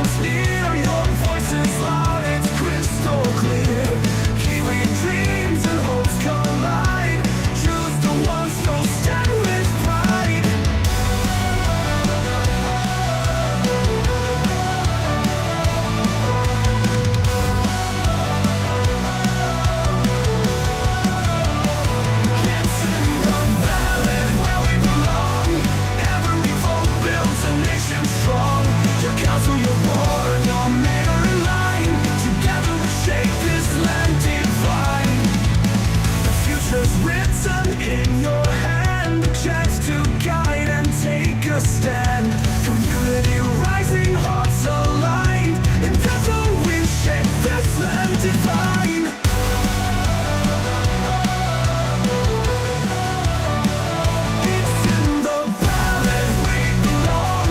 comes near, your voice is loud, it's crystal clear. Kiwi dreams and hopes collide. Choose the ones who'll stand with pride. It's in the ballot where we belong. Every vote builds a nation strong. Your council, your board, your mayor in line. Together we shape this land divine. The future's written in your hand. A chance to guide and take a stand. Community rising, hearts aligned. And that's how we shape this land divine. It's in the ballot we belong.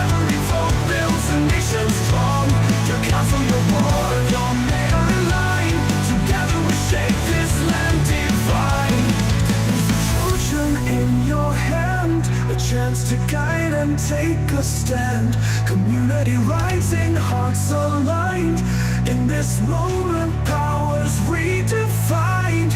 Every vote builds a nation strong. Your council, your board, your mayor in line. Together we shape this land divine. There's a fortune in your hand, a chance to guide and take a stand. Community rising, hearts aligned. In this moment, powers redefined.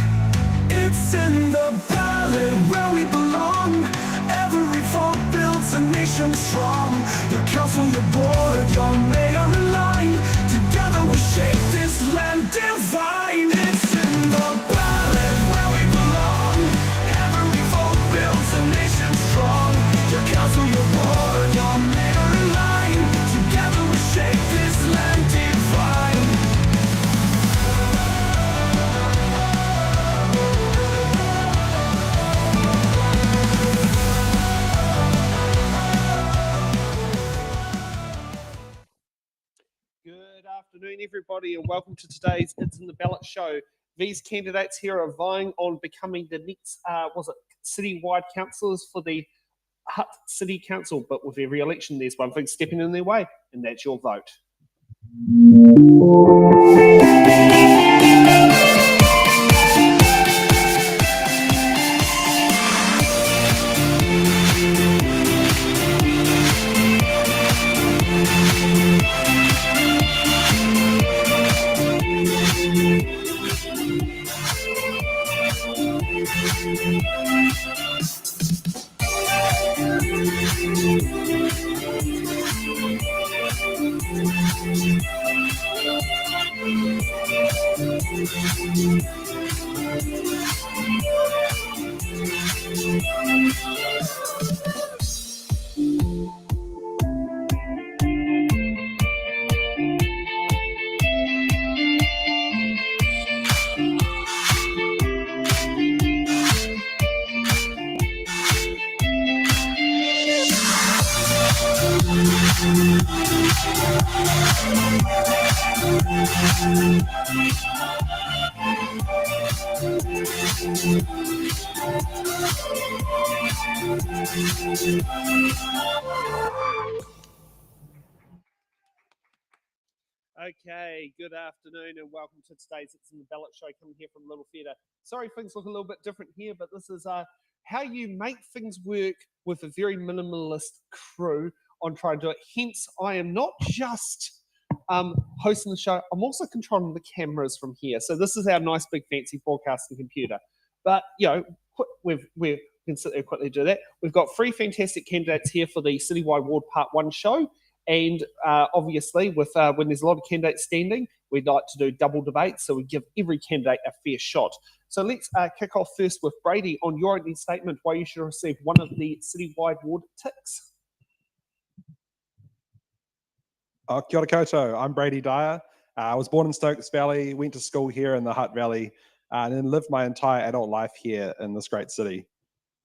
It's in the ballot where we belong. Every vote builds a nation strong. Your council, your board, your mayor in line. Together we shape this land divine. It's in the ballot where we belong. Every vote builds a nation strong. Your council, your board, your mayor in line. Together we shape this land divine. Good afternoon, everybody, and welcome to today's It's in the Ballot show. These candidates here are vying on becoming the next, citywide councillors for the Hutt City Council. But with every election, there's one thing stepping in their way, and that's your vote. Okay, good afternoon and welcome to today's It's in the Ballot show, coming here from Little Theatre. Sorry, things look a little bit different here, but this is how you make things work with a very minimalist crew on trying to do it. Hence, I am not just hosting the show, I'm also controlling the cameras from here. So this is our nice big fancy broadcasting computer. But, you know, we can sit there quickly do that. We've got three fantastic candidates here for the Citywide Ward Part 1 show. And obviously, with when there's a lot of candidates standing, we'd like to do double debates, so we give every candidate a fair shot. So let's kick off first with Brady on your opening statement why you should receive one of the Citywide Ward ticks. Kia ora koutou. I'm Brady Dyer. I was born in Stokes Valley, went to school here in the Hutt Valley, and then lived my entire adult life here in this great city.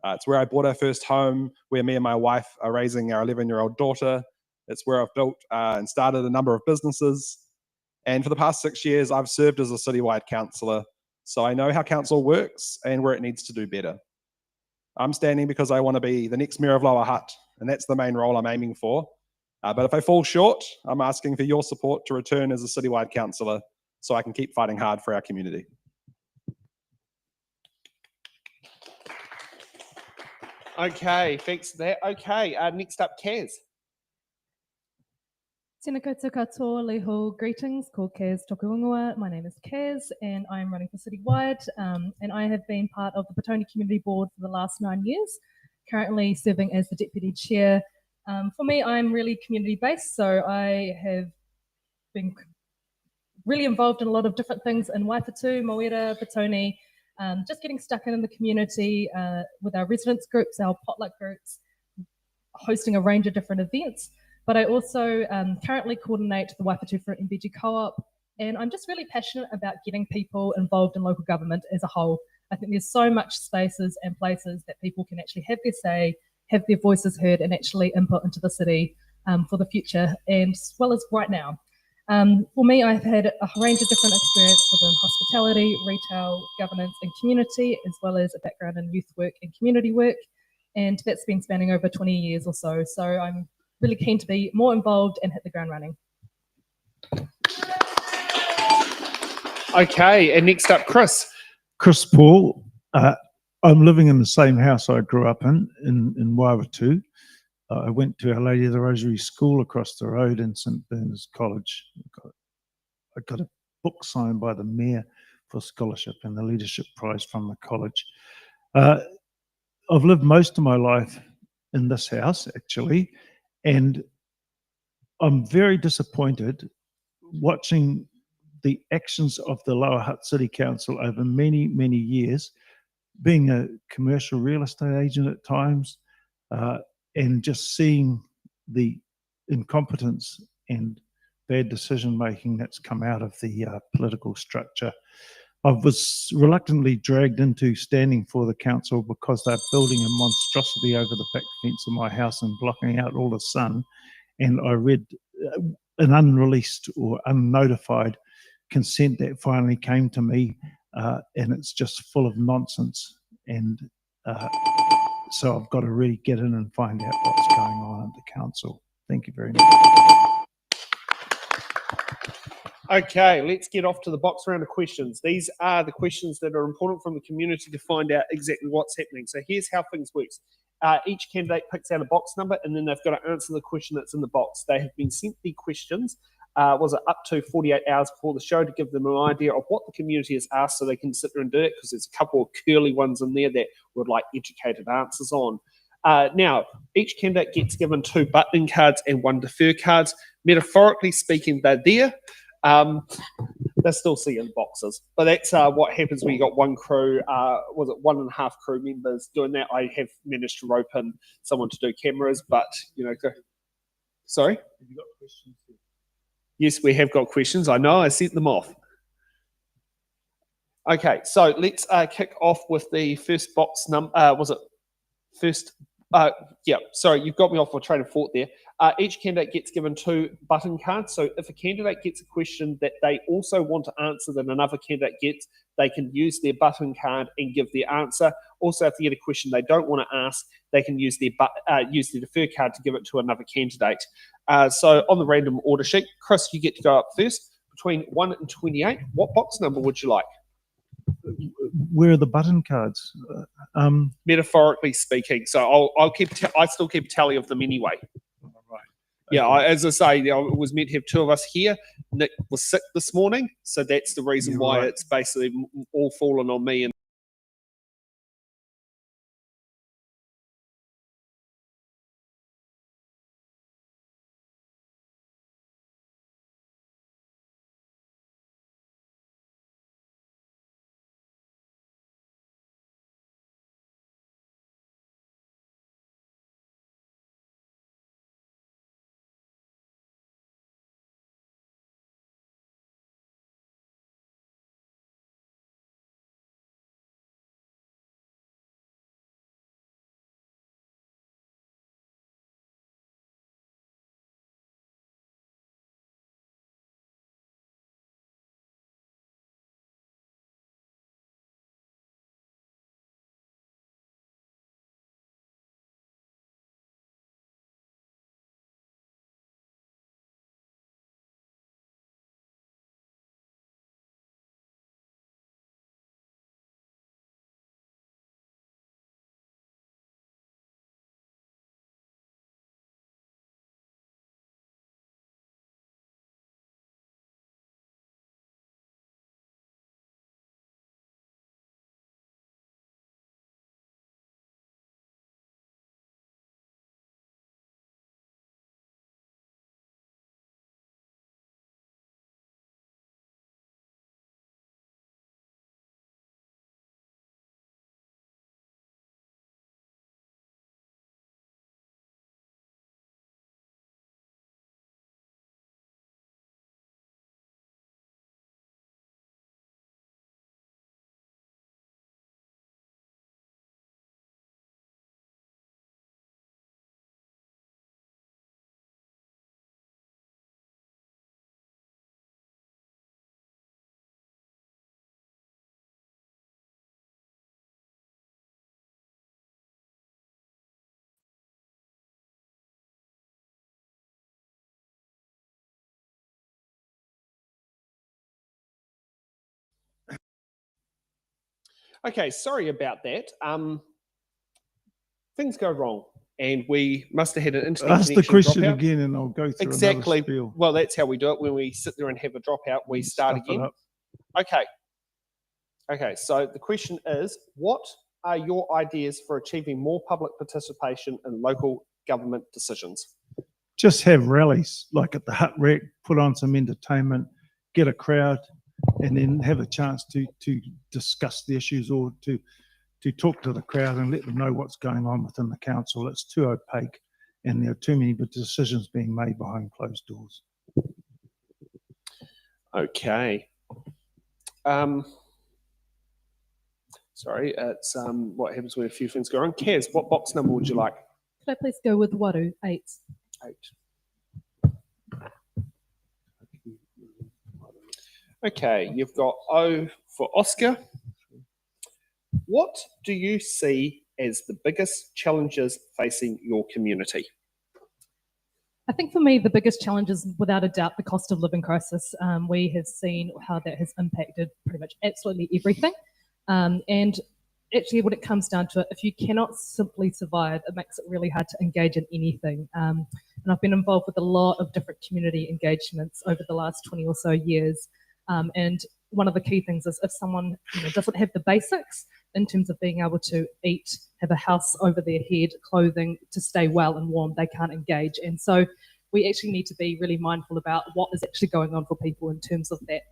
It's where I bought our first home, where me and my wife are raising our 11-year-old daughter. It's where I've built and started a number of businesses. And for the past 6 years, I've served as a citywide councillor. So I know how council works and where it needs to do better. I'm standing because I want to be the next Mayor of Lower Hutt, and that's the main role I'm aiming for. But if I fall short, I'm asking for your support to return as a citywide councillor so I can keep fighting hard for our community. Okay, thanks for that. Okay, next up, Kaz. Tēnā koutou katoa, leho, greetings, ko Kaz Tokuingoa. My name is Kaz and I'm running for citywide, and I have been part of the Petone Community Board for the last 9 years, currently serving as the Deputy Chair. For me, I'm really community based, so I have been really involved in a lot of different things in Waipatu, Moera, Petone, just getting stuck in the community with our residents groups, our potluck groups, hosting a range of different events. But I also currently coordinate the Waipatu Fruit and Veggie Co-op, and I'm just really passionate about getting people involved in local government as a whole. I think there's so much spaces and places that people can actually have their say, have their voices heard, and actually input into the city for the future, and as well as right now. For me, I've had a range of different experience within hospitality, retail, governance, and community, as well as a background in youth work and community work. And that's been spanning over 20 years or so. So I'm really keen to be more involved and hit the ground running. Okay, and next up, Chris. Chris Paul. I'm living in the same house I grew up in Waipatu. I went to Our Lady of the Rosary School across the road in St Bernard's College. I got a book signed by the mayor for scholarship and the leadership prize from the college. I've lived most of my life in this house, actually, and I'm very disappointed watching the actions of the Lower Hutt City Council over many, many years, being a commercial real estate agent at times, and just seeing the incompetence and bad decision making that's come out of the political structure. I was reluctantly dragged into standing for the council because they're building a monstrosity over the back fence of my house and blocking out all the sun. And I read an unreleased or unnotified consent that finally came to me, and it's just full of nonsense. And so I've got to really get in and find out what's going on at the council. Thank you very much. Okay, let's get off to the box round of questions. These are the questions that are important from the community to find out exactly what's happening. So here's how things work. Each candidate picks out a box number and then they've got to answer the question that's in the box. They have been sent the questions, was it up to 48 hours before the show, to give them an idea of what the community has asked so they can sit there and do it, because there's a couple of curly ones in there that would like educated answers on. Now, each candidate gets given 2 button cards and 1 defer cards. Metaphorically speaking, they're there. They're still seeing boxes, but that's what happens when you got one crew, was it 1.5 crew members doing that. I have managed to rope in someone to do cameras, but you know, sorry? Have you got questions? Yes, we have got questions. I know, I sent them off. Okay, so let's kick off with the first box number. Was it first? Yeah, sorry, you've got me off for train of thought there. Each candidate gets given 2 button cards. So if a candidate gets a question that they also want to answer that another candidate gets, they can use their button card and give their answer. Also, if they get a question they don't want to ask, they can use their defer card to give it to another candidate. So on the random order sheet, Chris, you get to go up first. Between 1 and 28, what box number would you like? Where are the button cards? Metaphorically speaking. So I still keep a tally of them anyway. Right. Yeah, Okay. as I say, it was meant to have 2 of us here. Nick was sick this morning, so that's the reason You're why right. it's basically all fallen on me. And Okay, sorry about that. Things go wrong, and we must have had an internet Ask the connection question dropout. again and I'll go through Exactly. another spiel. Well, that's how we do it. When we sit there and have a dropout, we start Stuff it again. up. Okay. Okay, so the question is, what are your ideas for achieving more public participation in local government decisions? Just have rallies like at the Hutt Rec, put on some entertainment, get a crowd, and then have a chance to discuss the issues or to talk to the crowd and let them know what's going on within the council. It's too opaque and there are too many decisions being made behind closed doors. Okay. Sorry, it's what happens when a few things go wrong. Kaz, what box number would you like? Could I please go with Waru, 8? 8. Okay, you've got O for Oscar. What do you see as the biggest challenges facing your community? I think for me, the biggest challenge is without a doubt the cost of living crisis. We have seen how that has impacted pretty much absolutely everything. And actually, when it comes down to it, if you cannot simply survive, it makes it really hard to engage in anything. And I've been involved with a lot of different community engagements over the last 20 or so years. And one of the key things is if someone doesn't have the basics in terms of being able to eat, have a house over their head, clothing to stay well and warm, they can't engage. And so we actually need to be really mindful about what is actually going on for people in terms of that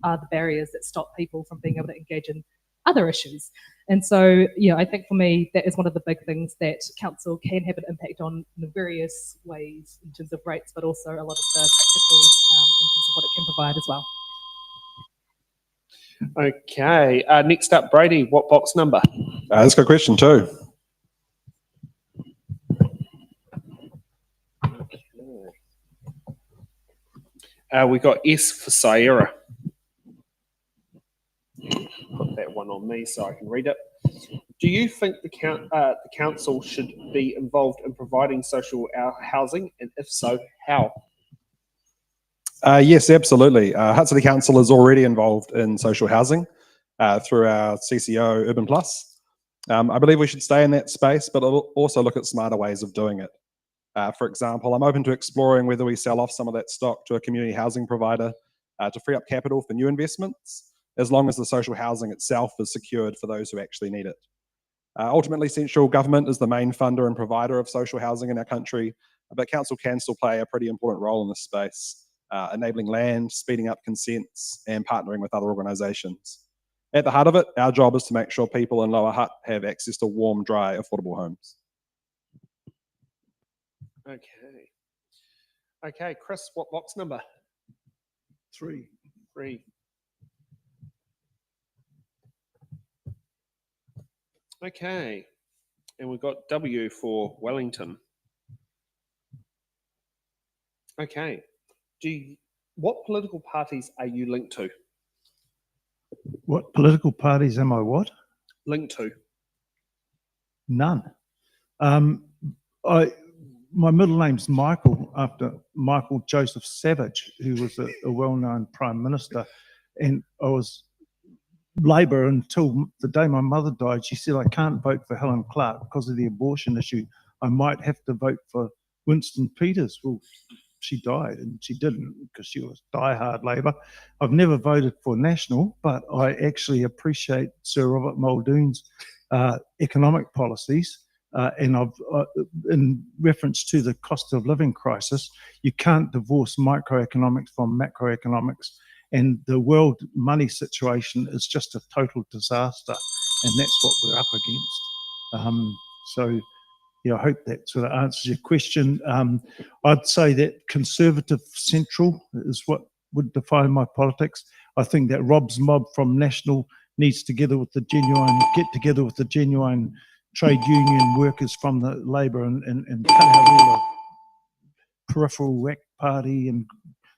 are the barriers that stop people from being able to engage in other issues. And so, I think for me, that is one of the big things that council can have an impact on in various ways in terms of rates, but also a lot of the practicals in terms of what it can provide as well. Okay, next up, Brady, what box number? That's a good question too. We got S for Sierra. Put that one on me so I can read it. Do you think the council should be involved in providing social housing, and if so, how? Yes, absolutely. Hutt City Council is already involved in social housing through our CCO Urban Plus. I believe we should stay in that space, but also look at smarter ways of doing it. For example, I'm open to exploring whether we sell off some of that stock to a community housing provider to free up capital for new investments, as long as the social housing itself is secured for those who actually need it. Ultimately, central government is the main funder and provider of social housing in our country, but council can still play a pretty important role in this space, enabling land, speeding up consents, and partnering with other organisations. At the heart of it, our job is to make sure people in Lower Hutt have access to warm, dry, affordable homes. Okay. Okay, Chris, what box number? 3. 3. Okay, and we've got W for Wellington. Okay, what political parties are you linked to? What political parties am I what? Linked to? None. My middle name's Michael, after Michael Joseph Savage, who was a well-known Prime Minister. And I was Labour until the day my mother died. She said, I can't vote for Helen Clark because of the abortion issue. I might have to vote for Winston Peters. Well, she died and she didn't because she was diehard Labour. I've never voted for National, but I actually appreciate Sir Robert Muldoon's economic policies. And in reference to the cost of living crisis, you can't divorce microeconomics from macroeconomics. And the world money situation is just a total disaster. And that's what we're up against. So I hope that sort of answers your question. I'd say that conservative central is what would define my politics. I think that Rob's mob from National needs get together with the genuine trade union workers from the Labour and cut out all the peripheral whack party and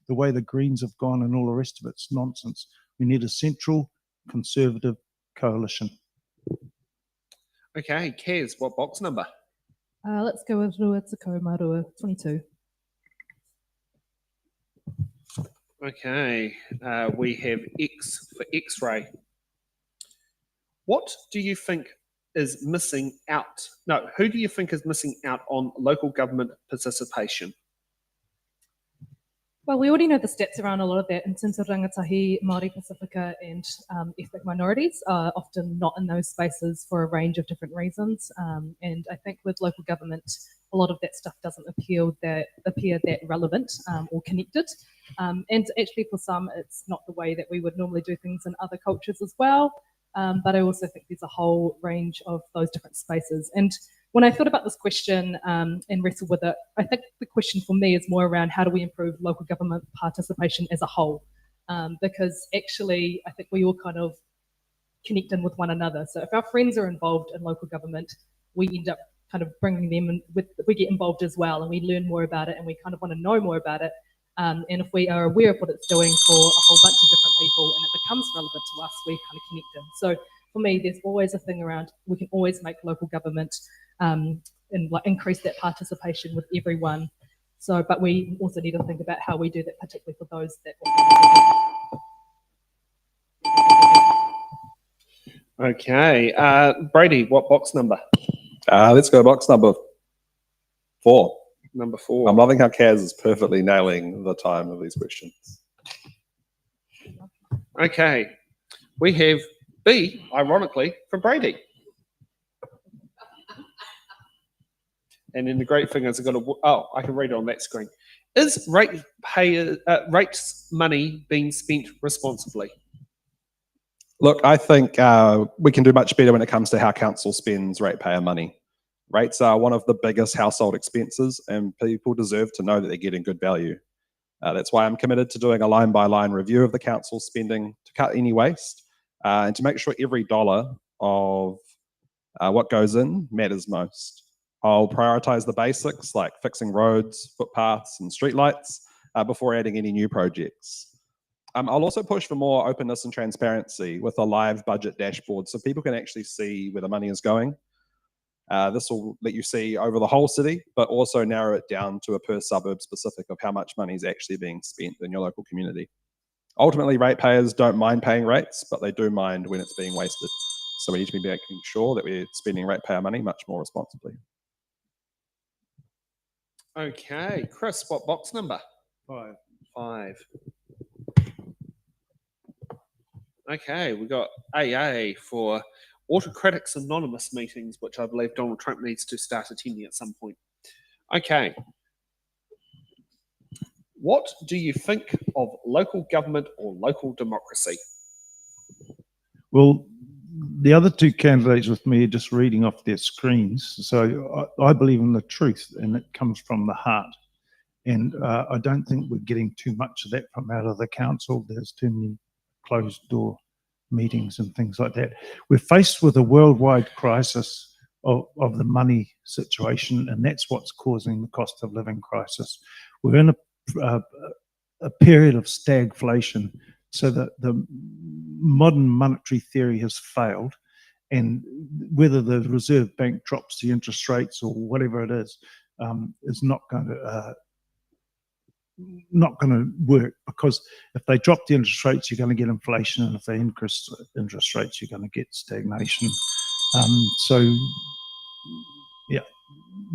the way the Greens have gone and all the rest of it's nonsense. We need a central conservative coalition. Okay, Kaz, what box number? Let's go with Rua Tsako Marua, 22. Okay, we have X for X-ray. What do you think is missing out? No, who do you think is missing out on local government participation? Well, we already know the stats around a lot of that. In terms of rangatahi, Māori, Pacifica, and ethnic minorities are often not in those spaces for a range of different reasons. And I think with local government, a lot of that stuff doesn't appear that relevant or connected. And actually, for some, it's not the way that we would normally do things in other cultures as well. But I also think there's a whole range of those different spaces. And when I thought about this question and wrestled with it, I think the question for me is more around how do we improve local government participation as a whole? Because actually, I think we all kind of connect in with one another. So if our friends are involved in local government, we end up kind of bringing them in we get involved as well, and we learn more about it, and we kind of want to know more about it. And if we are aware of what it's doing for a whole bunch of different people and it becomes relevant to us, we kind of connect in. So for me, there's always a thing around, we can always make local government and like increase that participation with everyone. So, but we also need to think about how we do that, particularly for those that. Okay, Brady, what box number? Let's go box number 4. Number 4. I'm loving how Kaz is perfectly nailing the time of these questions. Okay, we have B, ironically, for Brady. And then the great thing is I can read it on that screen. Is rates money being spent responsibly? Look, I think we can do much better when it comes to how council spends ratepayer money. Rates are one of the biggest household expenses, and people deserve to know that they're getting good value. That's why I'm committed to doing a line-by-line review of the council's spending to cut any waste and to make sure every dollar of what goes in matters most. I'll prioritise the basics like fixing roads, footpaths, and streetlights before adding any new projects. I'll also push for more openness and transparency with a live budget dashboard so people can actually see where the money is going. This will let you see over the whole city, but also narrow it down to a per suburb specific of how much money is actually being spent in your local community. Ultimately, ratepayers don't mind paying rates, but they do mind when it's being wasted. So we need to be making sure that we're spending ratepayer money much more responsibly. Okay, Chris, what box number? 5. 5. Okay, we got AA for Autocratics Anonymous meetings, which I believe Donald Trump needs to start attending at some point. Okay. What do you think of local government or local democracy? Well, the other two candidates with me are just reading off their screens. So I believe in the truth, and it comes from the heart. And I don't think we're getting too much of that from out of the council. There's too many closed door meetings and things like that. We're faced with a worldwide crisis of the money situation, and that's what's causing the cost of living crisis. We're in a period of stagflation, so that the modern monetary theory has failed, and whether the Reserve Bank drops the interest rates or whatever it is not going to work, because if they drop the interest rates, you're going to get inflation, and if they increase interest rates, you're going to get stagnation. So, yeah,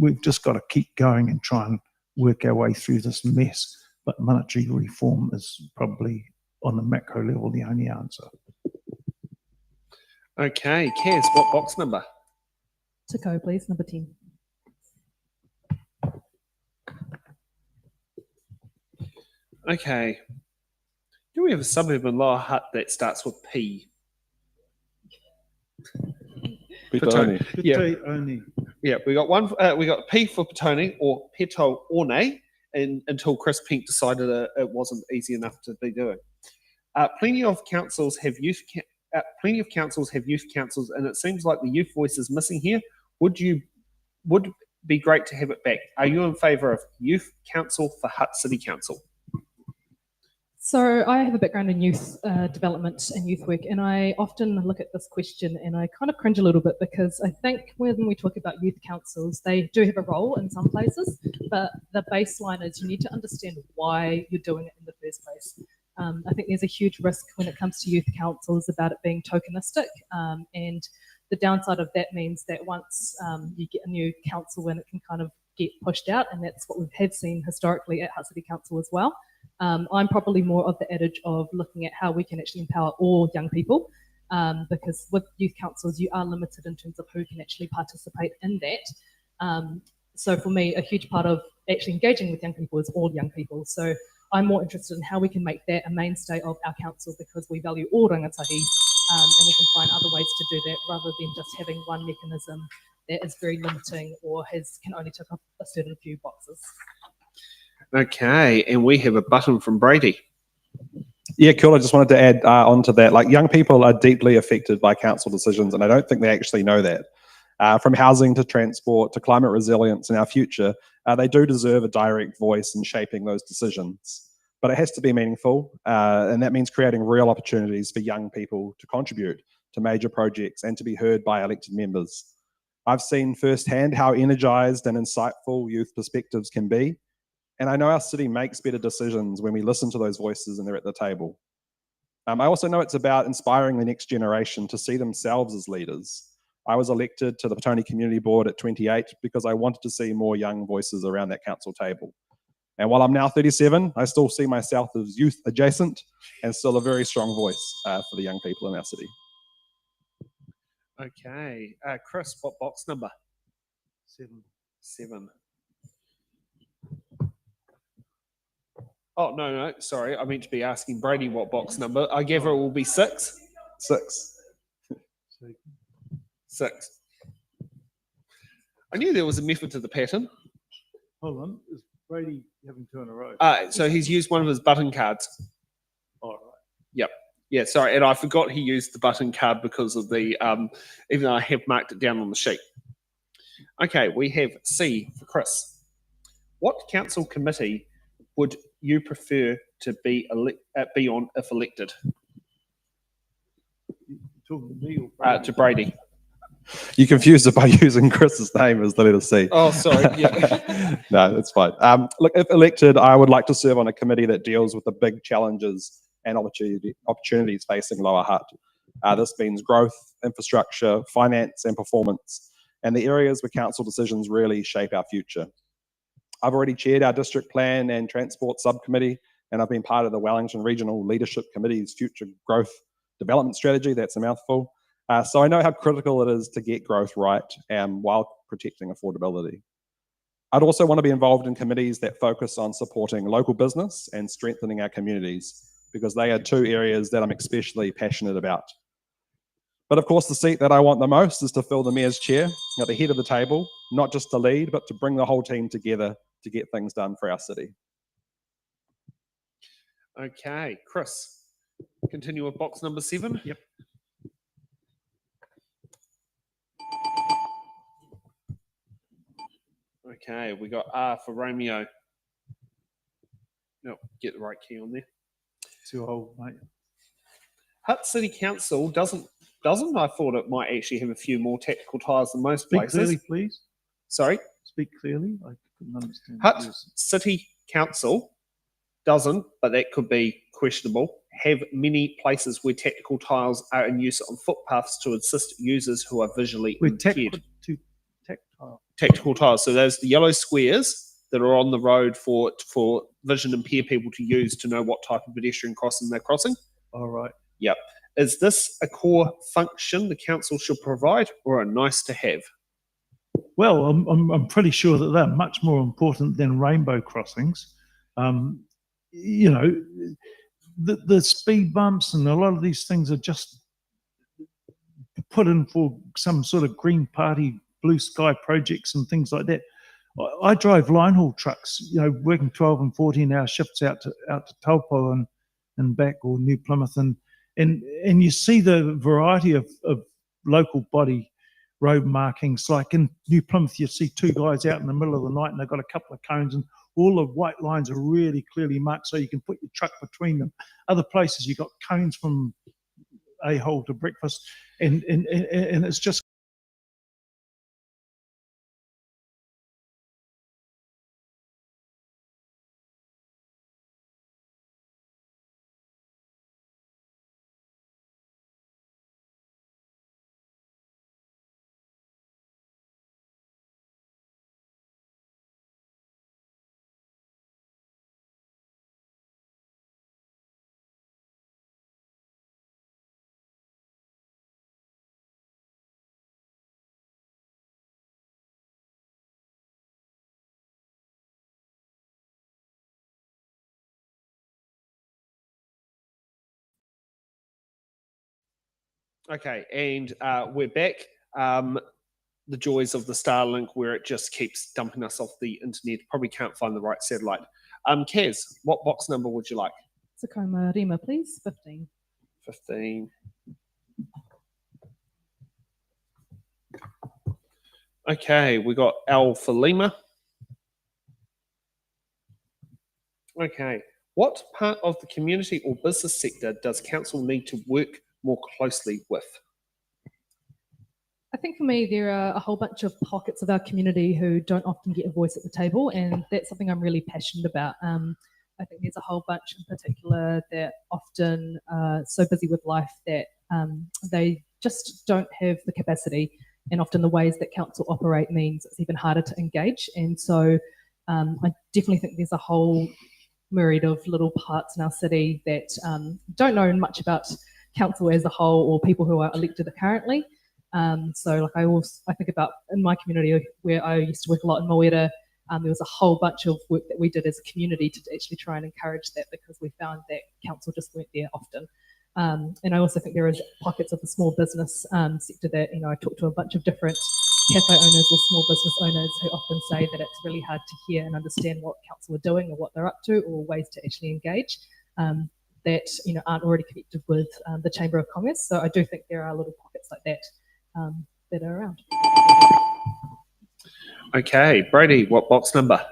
we've just got to keep going and try and work our way through this mess. But monetary reform is probably, on the macro level, the only answer. Okay, Kaz, what box number? To go, please, number 10. Okay. Do we have a suburb in Lower Hutt that starts with P? Petone. Yeah. Only. Yeah, we got one. We got P for Petone or Peto Orne, and until Chris Pink decided it wasn't easy enough to be doing. Plenty of councils have youth councils, and it seems like the youth voice is missing here. Would be great to have it back. Are you in favour of youth council for Hutt City Council? So I have a background in youth development and youth work, and I often look at this question and I kind of cringe a little bit, because I think when we talk about youth councils, they do have a role in some places, but the baseline is you need to understand why you're doing it in the first place. I think there's a huge risk when it comes to youth councils about it being tokenistic, and the downside of that means that once you get a new council in, it can kind of get pushed out, and that's what we have seen historically at Hutt City Council as well. I'm probably more of the adage of looking at how we can actually empower all young people, because with youth councils, you are limited in terms of who can actually participate in that. So for me, a huge part of actually engaging with young people is all young people. So I'm more interested in how we can make that a mainstay of our council, because we value all rangatahi, and we can find other ways to do that rather than just having one mechanism that is very limiting or can only tick off a certain few boxes. Okay, and we have a button from Brady. Yeah, cool. I just wanted to add on to that. Like, young people are deeply affected by council decisions, and I don't think they actually know that. From housing to transport to climate resilience in our future, they do deserve a direct voice in shaping those decisions. But it has to be meaningful, and that means creating real opportunities for young people to contribute to major projects and to be heard by elected members. I've seen firsthand how energized and insightful youth perspectives can be, and I know our city makes better decisions when we listen to those voices and they're at the table. I also know it's about inspiring the next generation to see themselves as leaders. I was elected to the Petone Community Board at 28 because I wanted to see more young voices around that council table. And while I'm now 37, I still see myself as youth adjacent and still a very strong voice for the young people in our city. Okay, Chris, what box number? 7. 7. Oh, no, sorry. I meant to be asking Brady what box number. I gather it will be 6. 6. 6. I knew there was a method to the pattern. Hold on, is Brady having 2 in a row? So he's used one of his button cards. All right. Yep. Yeah, sorry. And I forgot he used the button card because of the, even though I have marked it down on the sheet. Okay, we have C for Chris. What council committee would you prefer to be on if elected? Talking to me or Brady? To Brady. You confused it by using Chris's name as the letter C. Oh, sorry. Yeah. No, that's fine. Look, if elected, I would like to serve on a committee that deals with the big challenges and opportunities facing Lower Hutt. This means growth, infrastructure, finance, and performance, and the areas where council decisions really shape our future. I've already chaired our district plan and transport subcommittee, and I've been part of the Wellington Regional Leadership Committee's future growth development strategy. That's a mouthful. So I know how critical it is to get growth right while protecting affordability. I'd also want to be involved in committees that focus on supporting local business and strengthening our communities, because they are 2 areas that I'm especially passionate about. But of course, the seat that I want the most is to fill the Mayor's chair at the head of the table, not just to lead, but to bring the whole team together to get things done for our city. Okay, Chris, continue with box number 7. Yep. Okay, we got R for Romeo. No, get the right key on there. Too old, mate. Hutt City Council doesn't. I thought it might actually have a few more tactical tiles than most Speak places. clearly, please. Sorry? Speak clearly. I couldn't understand. Hutt City Council doesn't, but that could be questionable, have many places where tactical tiles are in use on footpaths to assist users who are visually We're impaired. tactile. Tactical tiles. So those the yellow squares that are on the road for vision impaired people to use to know what type of pedestrian crossing they're crossing. All right. Yep. Is this a core function the council should provide, or a nice to have? Well, I'm pretty sure that they're much more important than rainbow crossings. You know, the speed bumps and a lot of these things are just put in for some sort of green party, blue sky projects and things like that. I drive line haul trucks, you know, working 12 and 14-hour shifts out to Taupo and back, or New Plymouth, and you see the variety of local body road markings. Like in New Plymouth, you see 2 guys out in the middle of the night and they've got a couple of cones, and all the white lines are really clearly marked so you can put your truck between them. Other places you've got cones from a-hole to breakfast, and it's just Okay, and we're back. The joys of the Starlink, where it just keeps dumping us off the internet. Probably can't find the right satellite. Kaz, what box number would you like? Tacoma Rima, please. 15. 15. Okay, we got L for Lima. Okay, what part of the community or business sector does council need to work more closely with? I think for me, there are a whole bunch of pockets of our community who don't often get a voice at the table, and that's something I'm really passionate about. I think there's a whole bunch in particular that often are so busy with life that they just don't have the capacity, and often the ways that council operate means it's even harder to engage. And so I definitely think there's a whole myriad of little parts in our city that don't know much about council as a whole or people who are elected currently. So like I think about in my community where I used to work a lot in Moera, there was a whole bunch of work that we did as a community to actually try and encourage that, because we found that council just weren't there often. And I also think there is pockets of the small business sector that, I talk to a bunch of different cafe owners or small business owners who often say that it's really hard to hear and understand what council are doing or what they're up to or ways to actually engage that aren't already connected with the Chamber of Commerce. So I do think there are little pockets like that that are around. Okay, Brady, what box number?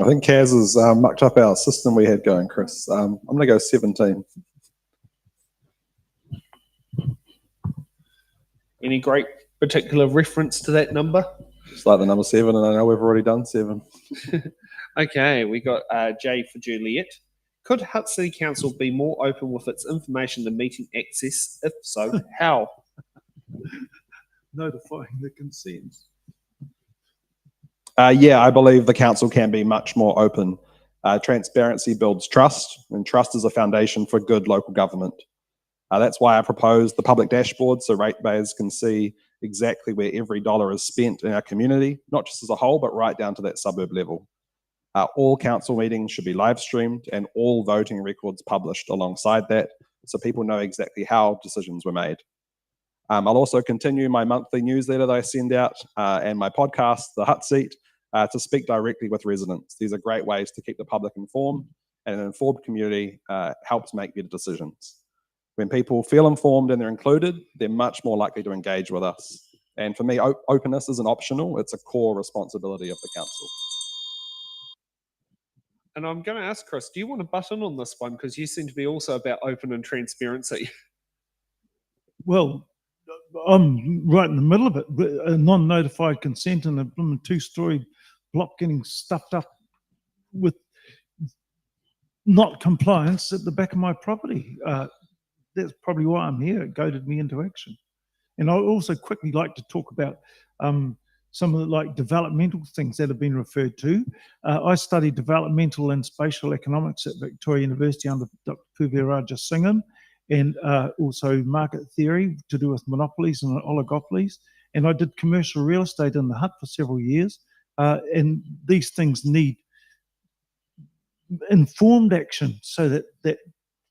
I think Kaz has mucked up our system we had going, Chris. I'm going to go 17. Any great particular reference to that number? Just like the number 7, and I know we've already done 7. Okay, we got J for Juliet. Could Hutt City Council be more open with its information and meeting access? If so, how? Notifying the consent. Yeah, I believe the council can be much more open. Transparency builds trust, and trust is a foundation for good local government. That's why I proposed the public dashboard so ratepayers can see exactly where every dollar is spent in our community, not just as a whole, but right down to that suburb level. All council meetings should be live streamed and all voting records published alongside that, so people know exactly how decisions were made. I'll also continue my monthly newsletter that I send out and my podcast, The Hutt Seat, to speak directly with residents. These are great ways to keep the public informed, and an informed community helps make better decisions. When people feel informed and they're included, they're much more likely to engage with us. And for me, openness isn't optional, it's a core responsibility of the council. And I'm going to ask Chris, do you want to butt in on this one? Because you seem to be also about open and transparency. Well, I'm right in the middle of it. A non-notified consent and a 2-story block getting stuffed up with not compliance at the back of my property. That's probably why I'm here. It goaded me into action. And I also quickly like to talk about some of the developmental things that have been referred to. I studied developmental and spatial economics at Victoria University under Dr. Puviraja Singham, and also market theory to do with monopolies and oligopolies. And I did commercial real estate in the Hutt for several years. And these things need informed action so that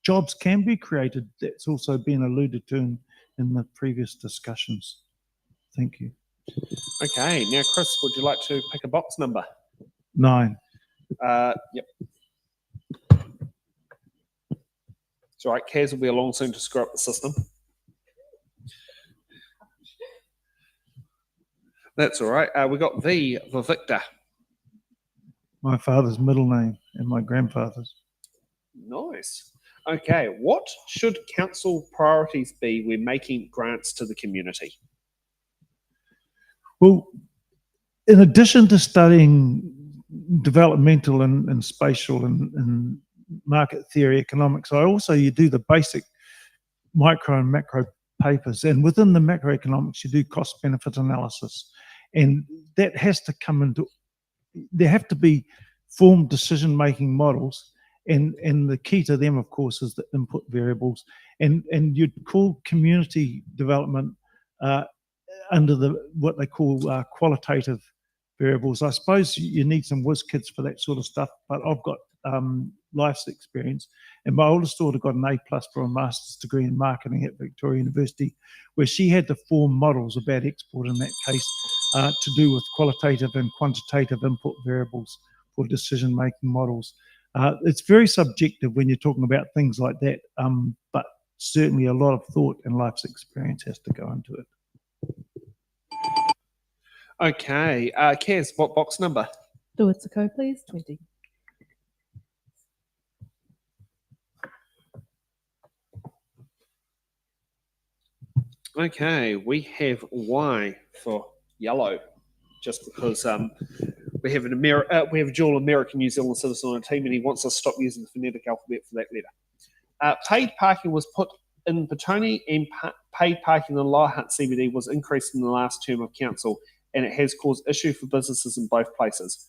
jobs can be created. That's also been alluded to in the previous discussions. Thank you. Okay, now Chris, would you like to pick a box number? 9. Yep. It's all right, Kaz will be along soon to screw up the system. That's all right. We got V for Victor. My father's middle name and my grandfather's. Nice. Okay, what should council priorities be when making grants to the community? Well, in addition to studying developmental and spatial and market theory economics, you do the basic micro and macro papers, and within the macroeconomics you do cost benefit analysis, and that has to come into, there have to be formed decision making models, and the key to them of course is the input variables, and you'd call community development under what they call qualitative variables. I suppose you need some whiz kids for that sort of stuff, but I've got life's experience. And my oldest daughter got an A+ for a master's degree in marketing at Victoria University, where she had to form models about export, in that case, to do with qualitative and quantitative input variables for decision-making models. It's very subjective when you're talking about things like that, but certainly a lot of thought and life's experience has to go into it. Okay, Kaz, what box number? Do it, Sako, please. 20. Okay, we have Y for yellow, just because we have a dual American New Zealand citizen on our team, and he wants us to stop using the phonetic alphabet for that letter. Paid parking was put in Petone, and paid parking in Lower Hutt CBD was increased in the last term of council, and it has caused issue for businesses in both places.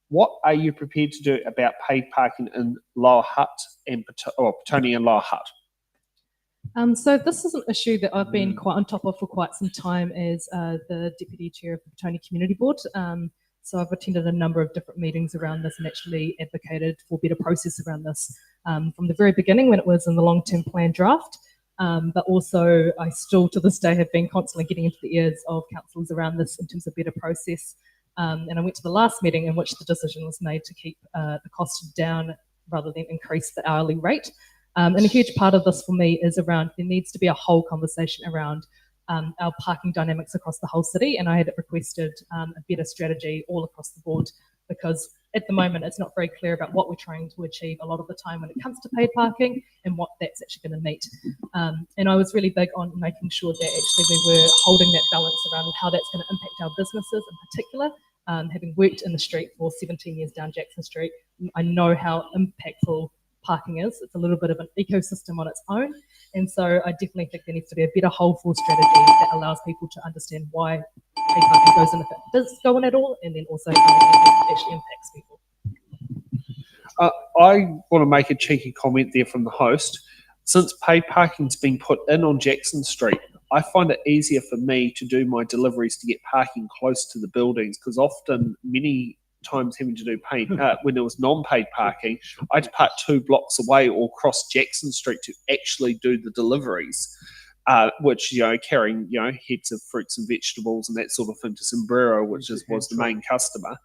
What are you prepared to do about paid parking in Lower Hutt and Petone and Lower Hutt? So this is an issue that I've been quite on top of for quite some time as the Deputy Chair of the Petone Community Board. So I've attended a number of different meetings around this and actually advocated for better process around this from the very beginning when it was in the long-term plan draft. But also I still to this day have been constantly getting into the ears of councillors around this in terms of better process. And I went to the last meeting in which the decision was made to keep the cost down rather than increase the hourly rate. And a huge part of this for me is around there needs to be a whole conversation around our parking dynamics across the whole city. And I had requested a better strategy all across the board because at the moment it's not very clear about what we're trying to achieve a lot of the time when it comes to paid parking and what that's actually going to meet. And I was really big on making sure that actually we were holding that balance around how that's going to impact our businesses in particular. Having worked in the street for 17 years down Jackson Street, I know how impactful parking is. It's a little bit of an ecosystem on its own. And so I definitely think there needs to be a better whole full strategy that allows people to understand why paid parking goes in if it does go in at all, and then also how it actually impacts people. I want to make a cheeky comment there from the host. Since paid parking's been put in on Jackson Street, I find it easier for me to do my deliveries to get parking close to the buildings because often many times having to do paid when there was non-paid parking, I had to park 2 blocks away or cross Jackson Street to actually do the deliveries, which carrying heads of fruits and vegetables and that sort of thing to Sombrero, which was the main customer.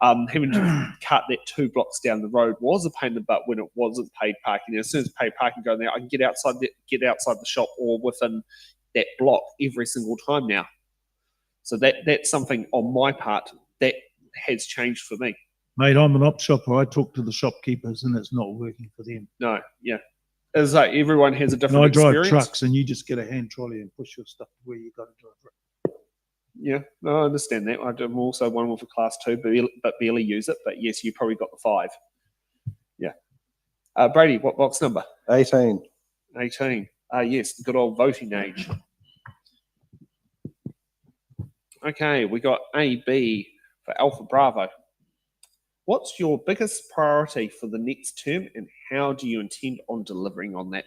Having to cut that 2 blocks down the road was a pain in the butt when it wasn't paid parking. As soon as paid parking go there, I can get outside the shop or within that block every single time now. So that's something on my part that has changed for me. Mate, I'm an op shopper. I talk to the shopkeepers and it's not working for them. No, yeah. It's like everyone has a different I drive experience. trucks and you just get a hand trolley and push your stuff to where you got to drive it. Yeah, no, I understand that. I'm also one with a class 2, but barely use it. But yes, you probably got the 5. Yeah. Brady, what box number? 18. 18. Yes, the good old voting age. Okay, we got A, B for Alpha Bravo. What's your biggest priority for the next term and how do you intend on delivering on that?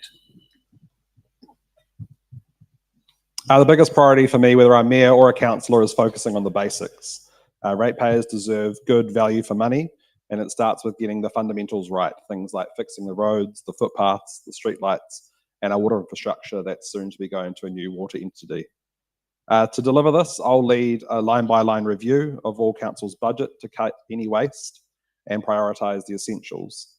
The biggest priority for me, whether I'm mayor or a councillor, is focusing on the basics. Ratepayers deserve good value for money, and it starts with getting the fundamentals right. Things like fixing the roads, the footpaths, the streetlights, and our water infrastructure that's soon to be going to a new water entity. To deliver this, I'll lead a line-by-line review of all council's budget to cut any waste and prioritise the essentials.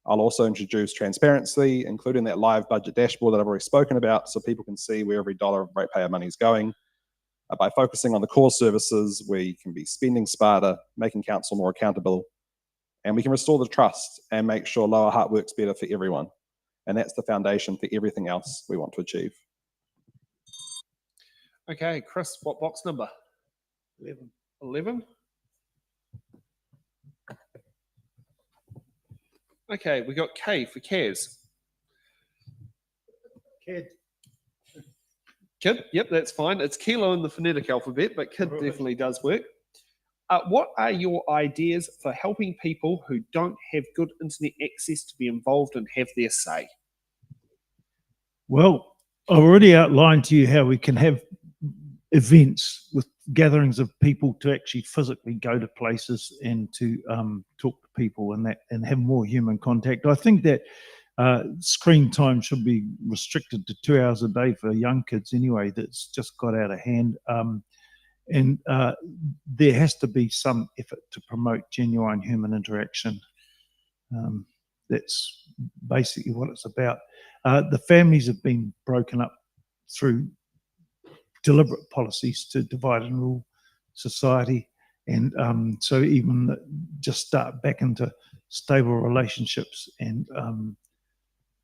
I'll also introduce transparency, including that live budget dashboard that I've already spoken about, so people can see where every dollar of ratepayer money is going. By focusing on the core services, we can be spending smarter, making council more accountable, and we can restore the trust and make sure Lower Hutt works better for everyone. And that's the foundation for everything else we want to achieve. Okay, Chris, what box number? 11. 11? Okay, we got K for Kaz. Kid. Kid, yep, that's fine. It's kilo in the phonetic alphabet, but kid definitely does work. What are your ideas for helping people who don't have good internet access to be involved and have their say? Well, I've already outlined to you how we can have events with gatherings of people to actually physically go to places and to talk to people and have more human contact. I think that screen time should be restricted to 2 hours a day for young kids anyway. That's just got out of hand. And there has to be some effort to promote genuine human interaction. That's basically what it's about. The families have been broken up through deliberate policies to divide and rule society. And so even just start back into stable relationships and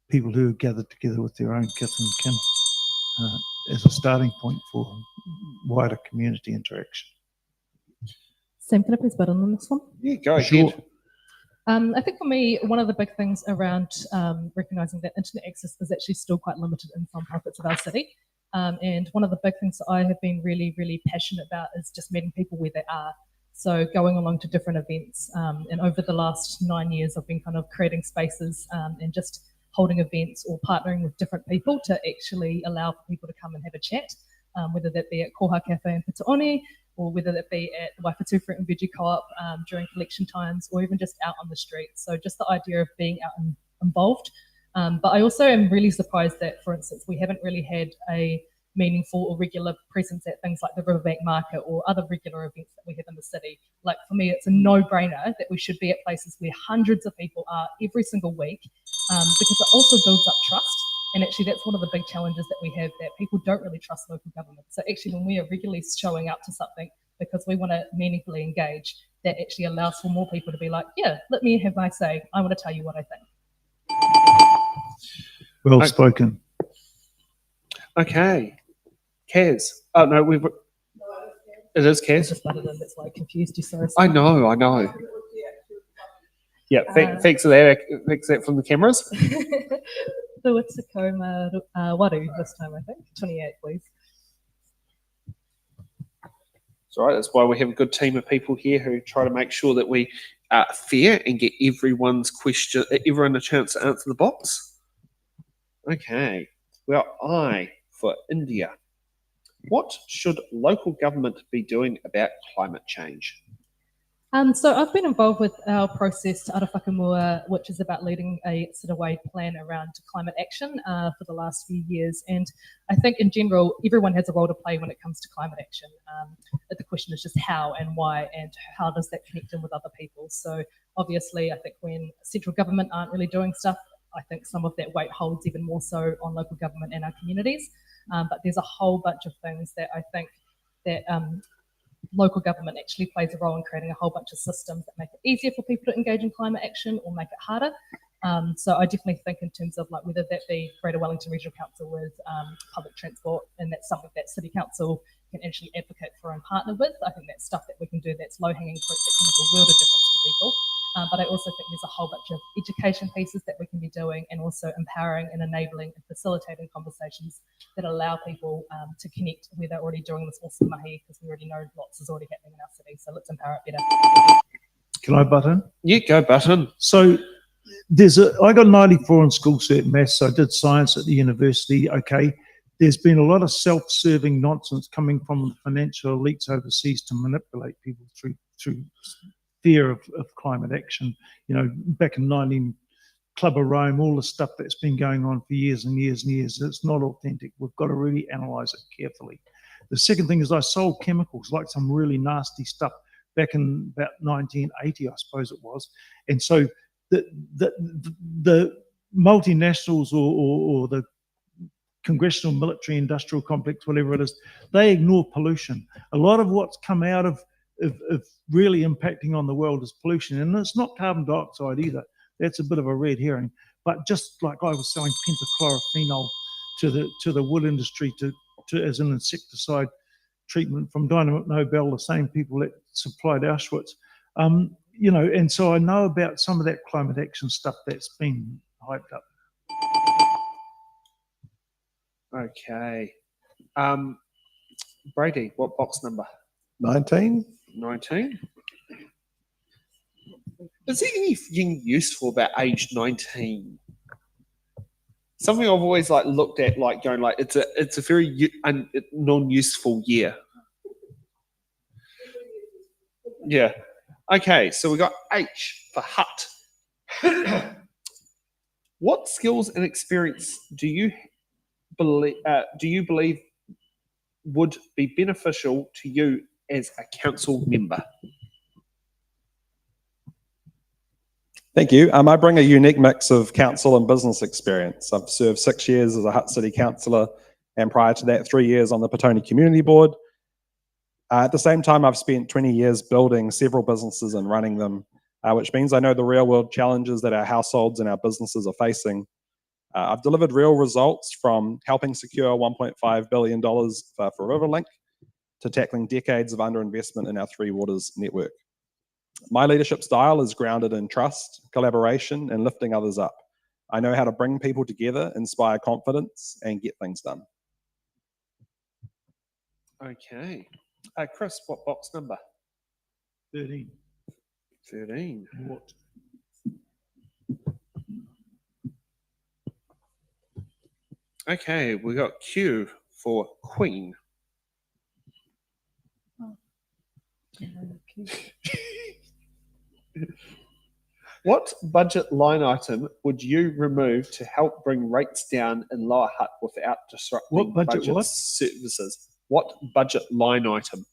people who are gathered together with their own kith and kin as a starting point for wider community interaction. Sam, can I please button on this one? Yeah, go Sure. ahead. I think for me, one of the big things around recognising that internet access is actually still quite limited in some pockets of our city. And one of the big things that I have been really, really passionate about is just meeting people where they are. So going along to different events. And over the last 9 years, I've been kind of creating spaces and just holding events or partnering with different people to actually allow for people to come and have a chat, whether that be at Koha Cafe in Pitaone, or whether that be at the Waifatu Fruit and Veggie Co-op during collection times, or even just out on the street. So just the idea of being out and involved. But I also am really surprised that, for instance, we haven't really had a meaningful or regular presence at things like the Riverbank Market or other regular events that we have in the city. Like for me, it's a no-brainer that we should be at places where hundreds of people are every single week, because it also builds up trust. And actually, that's one of the big challenges that we have, that people don't really trust local government. So actually, when we are regularly showing up to something because we want to meaningfully engage, that actually allows for more people to be like, yeah, let me have my say. I want to tell you what I think. Well spoken. Okay. Kaz. Oh, no, it is I Kaz. just butted in, that's why I confused you. Sorry. I know. Yeah, thanks for that. Thanks for that from the cameras. So it's a Tacoma Waru this time, I think. 28, please. It's all right. That's why we have a good team of people here who try to make sure that we are fair and get everyone a chance to answer the box. Okay. Well, for India. What should local government be doing about climate change? So I've been involved with our process to Arawhakamua, which is about leading a sort of way plan around climate action for the last few years. And I think in general, everyone has a role to play when it comes to climate action. But the question is just how and why, and how does that connect in with other people? So obviously, I think when central government aren't really doing stuff, I think some of that weight holds even more so on local government and our communities. But there's a whole bunch of things that I think that local government actually plays a role in creating a whole bunch of systems that make it easier for people to engage in climate action or make it harder. So I definitely think in terms of like whether that be Greater Wellington Regional Council with public transport, and that's something that City Council can actually advocate for and partner with. I think that's stuff that we can do that's low-hanging fruit that can make a world of difference to people. But I also think there's a whole bunch of education pieces that we can be doing, and also empowering and enabling and facilitating conversations that allow people to connect where they're already doing this awesome mahi, because we already know lots is already happening in our city. So let's empower it better. Can I butt in? Yeah, go button. So I got 94 in school cert maths, so I did science at the university. Okay, there's been a lot of self-serving nonsense coming from the financial elites overseas to manipulate people through fear of climate action. You know, back in 19 Club of Rome, all the stuff that's been going on for years and years and years, it's not authentic. We've got to really analyse it carefully. The second thing is I sold chemicals, like some really nasty stuff, back in about 1980, I suppose it was. And so the multinationals or the congressional military industrial complex, whatever it is, they ignore pollution. A lot of what's come out of really impacting on the world is pollution, and it's not carbon dioxide either. That's a bit of a red herring. But just like I was selling pentachlorophenol to the wood industry to as an insecticide treatment from Dynamite Nobel, the same people that supplied Auschwitz. You know, and so I know about some of that climate action stuff that's been hyped up. Okay. Brady, what box number? 19. 19. Is there anything useful about age 19? something I've always like looked at, like going like it's a very non-useful year. Yeah. Okay, so we got H for Hutt. What skills and experience do you believe would be beneficial to you as a council member? Thank you. I bring a unique mix of council and business experience. I've served 6 years as a Hutt City Councillor, and prior to that, 3 years on the Petone Community Board. At the same time, I've spent 20 years building several businesses and running them, which means I know the real world challenges that our households and our businesses are facing. I've delivered real results, from helping secure $1.5 billion for Riverlink to tackling decades of underinvestment in our Three Waters network. My leadership style is grounded in trust, collaboration, and lifting others up. I know how to bring people together, inspire confidence, and get things done. Okay. Chris, what box number? 13. 13. What? Okay, we got Q for Queen. What budget line item would you remove to help bring rates down in Lower Hutt without disrupting What budget what? services? What budget line item?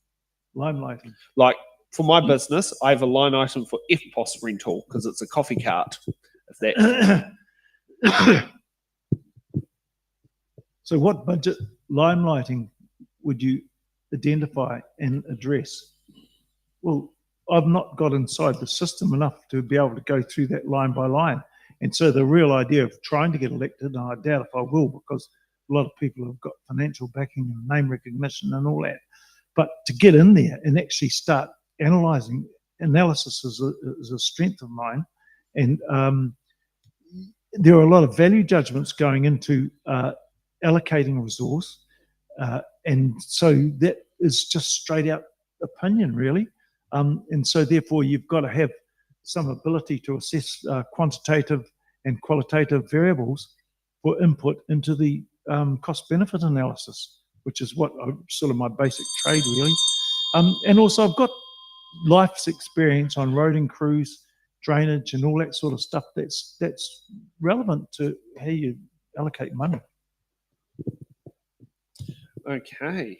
Limelighting. Like for my business, I have a line item for FPOS rental because it's a coffee cart. If that So what budget limelighting would you identify and address? Well, I've not got inside the system enough to be able to go through that line by line. And so the real idea of trying to get elected, and I doubt if I will, because a lot of people have got financial backing and name recognition and all that. But to get in there and actually start analysing, analysis is a strength of mine. And there are a lot of value judgments going into allocating resource. And so that is just straight out opinion, really. And so therefore you've got to have some ability to assess quantitative and qualitative variables for input into the cost benefit analysis, which is what sort of my basic trade, really. And also I've got life's experience on roading crews, drainage and all that sort of stuff that's relevant to how you allocate money. Okay.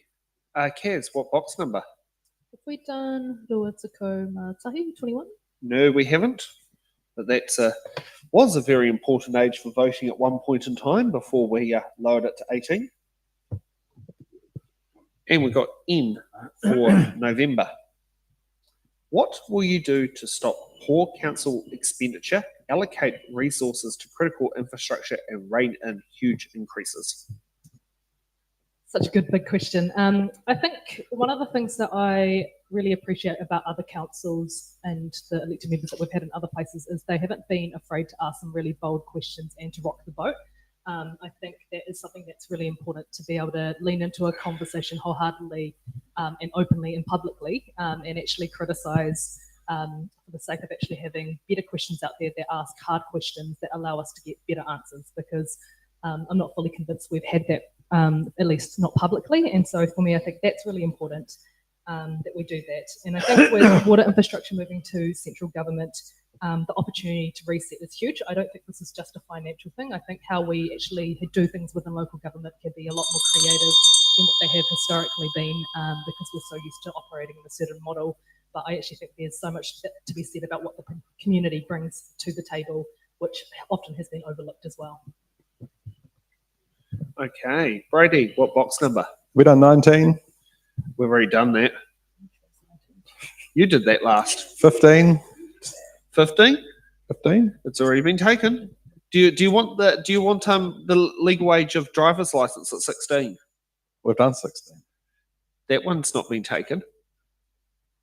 Kaz, what box number? Have we done Ruatako Matahi 21? No, we haven't. But that's was a very important age for voting at one point in time before we lowered it to 18. And we got N for November. What will you do to stop poor council expenditure, allocate resources to critical infrastructure, and rein in huge increases? Such a good big question. I think one of the things that I really appreciate about other councils and the elected members that we've had in other places is they haven't been afraid to ask some really bold questions and to rock the boat. I think that is something that's really important, to be able to lean into a conversation wholeheartedly and openly and publicly, and actually criticise for the sake of actually having better questions out there that ask hard questions that allow us to get better answers, because I'm not fully convinced we've had that, at least not publicly. And so for me, I think that's really important, that we do that. And I think with water infrastructure moving to central government, the opportunity to reset is huge. I don't think this is just a financial thing. I think how we actually do things within local government can be a lot more creative than what they have historically been, because we're so used to operating in a certain model. But I actually think there's so much to be said about what the community brings to the table, which often has been overlooked as well. Okay. Brady, what box number? We done 19, We've already done that. You did that last. 15, 15? 15. It's already been taken. Do you want the legal age of driver's license at 16? We've done 16. That one's not been taken.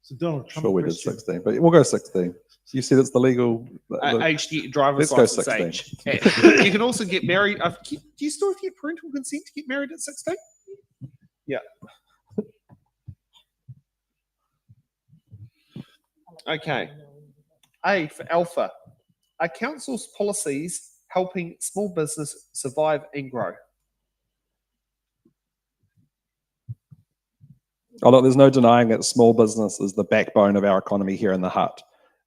So Donald Trump. Sure, we did question. 16, but we'll go 16. You said it's the legal. Age to get driver's Let's go license 16. age. You can also get married. Do you still have to get parental consent to get married at 16? Yeah. Okay. A for Alpha. Are council's policies helping small business survive and grow? Oh, look, there's no denying that small business is the backbone of our economy here in the Hutt.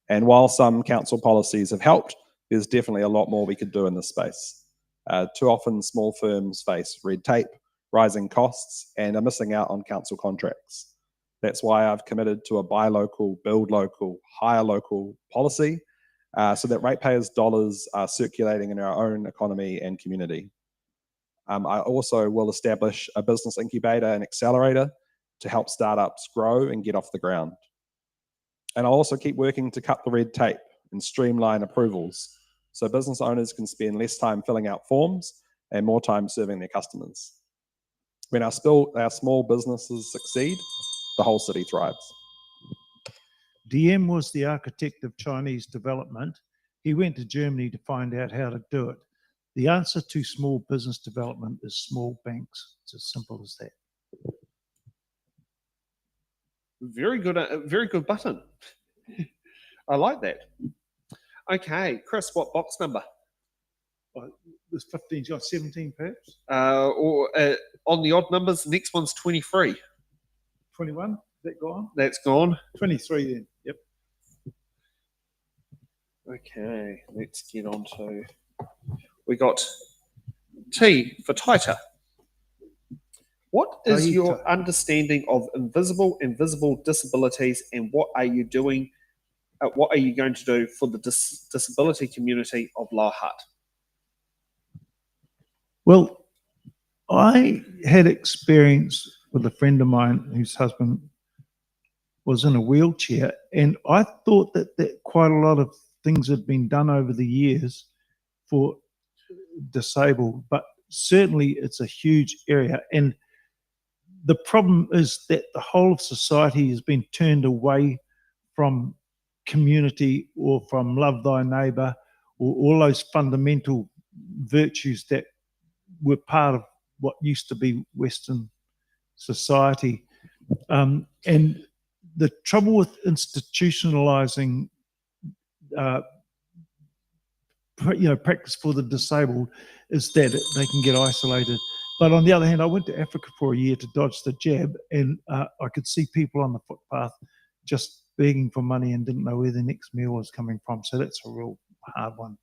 And while some council policies have helped, there's definitely a lot more we could do in this space. Too often, small firms face red tape, rising costs, and are missing out on council contracts. That's why I've committed to a buy local, build local, hire local policy so that ratepayers' dollars are circulating in our own economy and community. I also will establish a business incubator and accelerator to help startups grow and get off the ground. And I'll also keep working to cut the red tape and streamline approvals so business owners can spend less time filling out forms and more time serving their customers. When our small businesses succeed, the whole city thrives. DM was the architect of Chinese development. He went to Germany to find out how to do it. The answer to small business development is small banks. It's as simple as that. Very good button. I like that. Okay, Chris, what box number? There's 15, got 17 perhaps? Or on the odd numbers, next one's 23. 21, is that gone? That's gone. 23 then, yep. Okay, let's get on to, we got T for tighter. What is your understanding of invisible and visible disabilities, and what are you doing? What are you going to do for the disability community of Hutt? Well, I had experience with a friend of mine whose husband was in a wheelchair, and I thought that quite a lot of things had been done over the years for disabled, but certainly it's a huge area. And the problem is that the whole of society has been turned away from community or from love thy neighbour or all those fundamental virtues that were part of what used to be Western society. And the trouble with institutionalizing practice for the disabled is that they can get isolated. But on the other hand, I went to Africa for a year to dodge the jab, and I could see people on the footpath just begging for money and didn't know where their next meal was coming from. So that's a real hard one.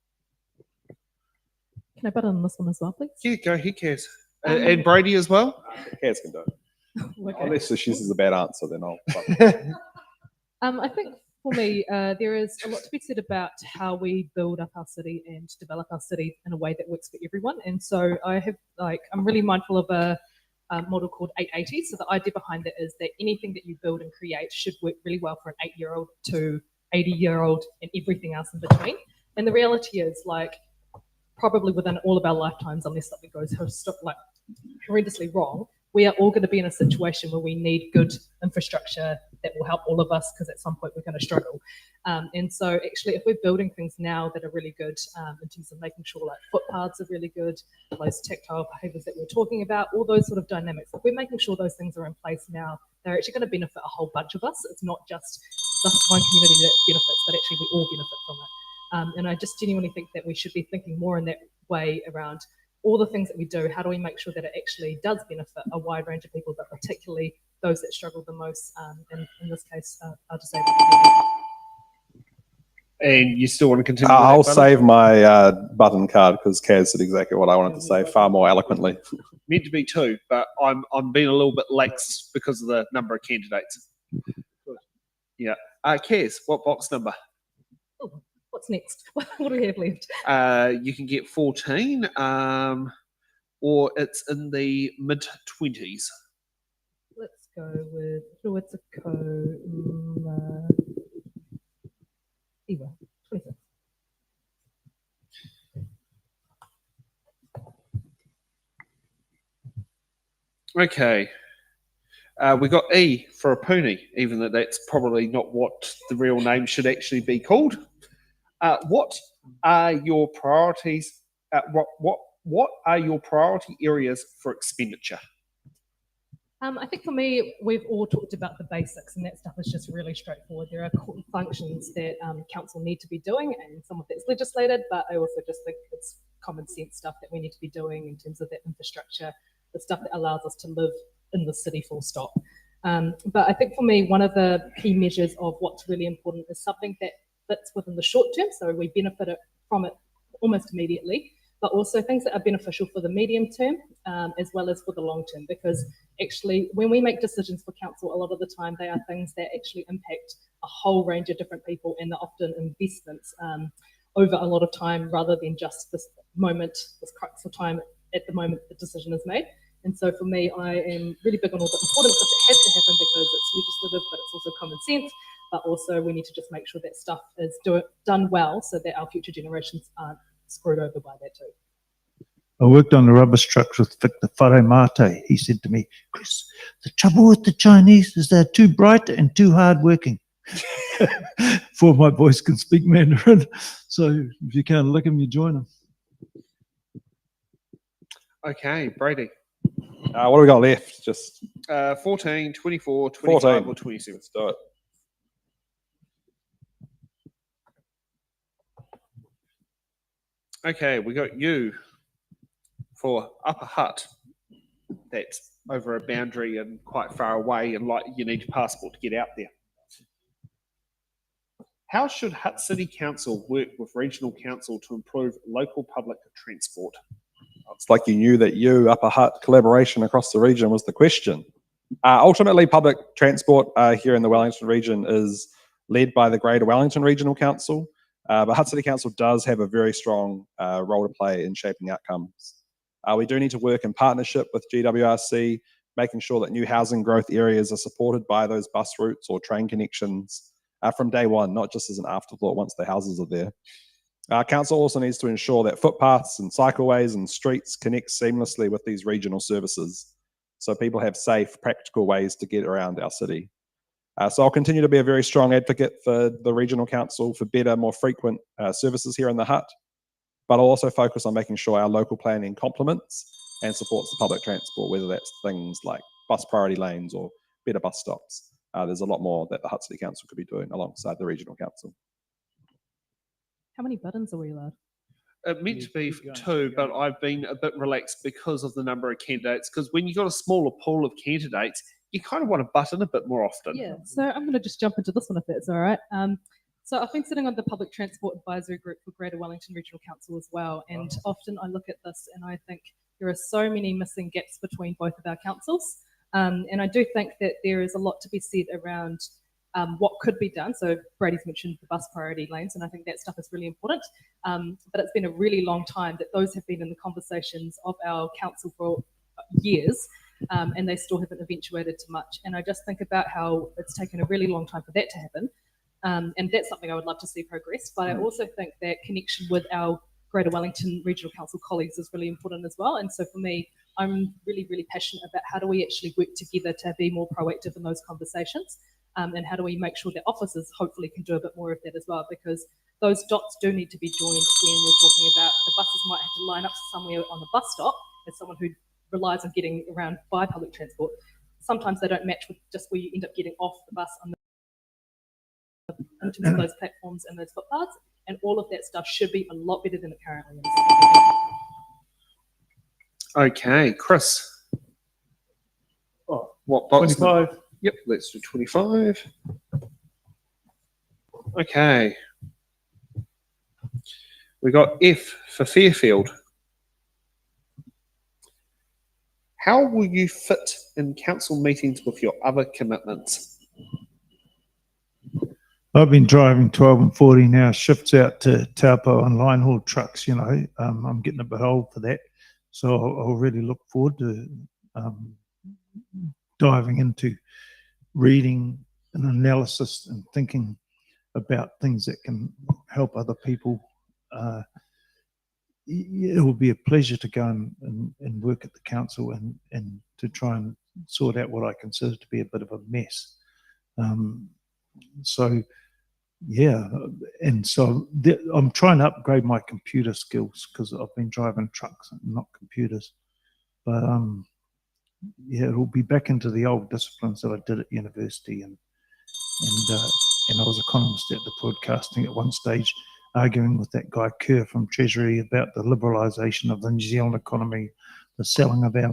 Can I butt on this one as well, please? Yeah, go ahead, Kaz. And Brady as well? Kaz can do it. Okay. Unless she says a bad answer, then I'll. I think for me, there is a lot to be said about how we build up our city and develop our city in a way that works for everyone. And so I'm really mindful of a model called 880. So the idea behind it is that anything that you build and create should work really well for an 8-year-old to 80-year-old and everything else in between. And the reality is, probably within all of our lifetimes, unless something goes horrendously wrong, we are all going to be in a situation where we need good infrastructure that will help all of us, because at some point we're going to struggle. And so actually, if we're building things now that are really good in terms of making sure footpaths are really good, those tactile behaviours that we're talking about, all those sort of dynamics, if we're making sure those things are in place now, they're actually going to benefit a whole bunch of us. It's not just one community that benefits, but actually we all benefit from it. And I just genuinely think that we should be thinking more in that way around all the things that we do. How do we make sure that it actually does benefit a wide range of people, but particularly those that struggle the most, in this case, our disabled people. And you still want to continue? I'll save my button card because Kaz said exactly what I wanted to say, far more eloquently. Meant to be 2, but I'm being a little bit lax because of the number of candidates. Yeah. Kaz, what box number? Oh, what's next? What do we have left? You can get 14, or it's in the mid-20s. Let's go with, it's a code. Anyway, 26. Okay. We got E for a pony, even though that's probably not what the real name should actually be called. What are your priorities? What are your priority areas for expenditure? I think for me, we've all talked about the basics, and that stuff is just really straightforward. There are core functions that council need to be doing, and some of that's legislated, but I also just think it's common sense stuff that we need to be doing in terms of that infrastructure, the stuff that allows us to live in the city full stop. But I think for me, one of the key measures of what's really important is something that fits within the short term, so we benefit from it almost immediately, but also things that are beneficial for the medium term as well as for the long term, because actually when we make decisions for council, a lot of the time they are things that actually impact a whole range of different people, and they're often investments over a lot of time rather than just this moment, this crux of time at the moment the decision is made. And so for me, I am really big on all the important stuff that has to happen because it's legislative, but it's also common sense. But also we need to just make sure that stuff is done well so that our future generations aren't screwed over by that too. I worked on the rubbish trucks with Victor Whare Mate. He said to me, Chris, the trouble with the Chinese is they're too bright and too hard working. For my boys can speak Mandarin. So if you can't lick them, you join them. Okay, Brady. What do we got left? Just 14, 24, 25 14. or 27. Let's do it. Okay, we got you for Upper Hutt. That's over a boundary and quite far away, and like you need your passport to get out there. How should Hutt City Council work with Regional Council to improve local public transport? It's like you knew that Upper Hutt collaboration across the region was the question. Ultimately, public transport here in the Wellington region is led by the Greater Wellington Regional Council, but Hutt City Council does have a very strong role to play in shaping outcomes. We do need to work in partnership with GWRC, making sure that new housing growth areas are supported by those bus routes or train connections from day one, not just as an afterthought once the houses are there. Council also needs to ensure that footpaths and cycleways and streets connect seamlessly with these regional services, so people have safe, practical ways to get around our city. So I'll continue to be a very strong advocate for the Regional Council for better, more frequent services here in the Hutt, but I'll also focus on making sure our local planning complements and supports the public transport, whether that's things like bus priority lanes or better bus stops. There's a lot more that the Hutt City Council could be doing alongside the Regional Council. How many buttons are we allowed? It meant to be 2, but I've been a bit relaxed because of the number of candidates, because when you've got a smaller pool of candidates, you kind of want to butt in a bit more often. Yeah, so I'm going to just jump into this one if that's all right. So I've been sitting on the Public Transport Advisory Group for Greater Wellington Regional Council as well, and often I look at this and I think there are so many missing gaps between both of our councils, and I do think that there is a lot to be said around what could be done. So Brady's mentioned the bus priority lanes, and I think that stuff is really important, but it's been a really long time that those have been in the conversations of our council for years, and they still haven't eventuated to much. And I just think about how it's taken a really long time for that to happen. And that's something I would love to see progress. But I also think that connection with our Greater Wellington Regional Council colleagues is really important as well. And so for me, I'm really, really passionate about how do we actually work together to be more proactive in those conversations, and how do we make sure that officers hopefully can do a bit more of that as well, because those dots do need to be joined when we're talking about the buses might have to line up somewhere on the bus stop as someone who relies on getting around by public transport. Sometimes they don't match with just where you end up getting off the bus on in terms of those platforms and those footpaths, and all of that stuff should be a lot better than it currently is. Okay, Chris. Oh, what box? 25. Yep, let's do 25. Okay. We got F for Fairfield. How will you fit in council meetings with your other commitments? I've been driving 12 and 40 now, shifts out to Taupo on line haul trucks, you know. I'm getting a bit old for that. So I'll really look forward to diving into reading and analysis and thinking about things that can help other people. It will be a pleasure to go and work at the council and to try and sort out what I consider to be a bit of a mess. So yeah, and so I'm trying to upgrade my computer skills because I've been driving trucks and not computers. But yeah, it'll be back into the old disciplines that I did at university, and I was economist at the broadcasting at one stage, arguing with that guy Kerr from Treasury about the liberalisation of the New Zealand economy, the selling of our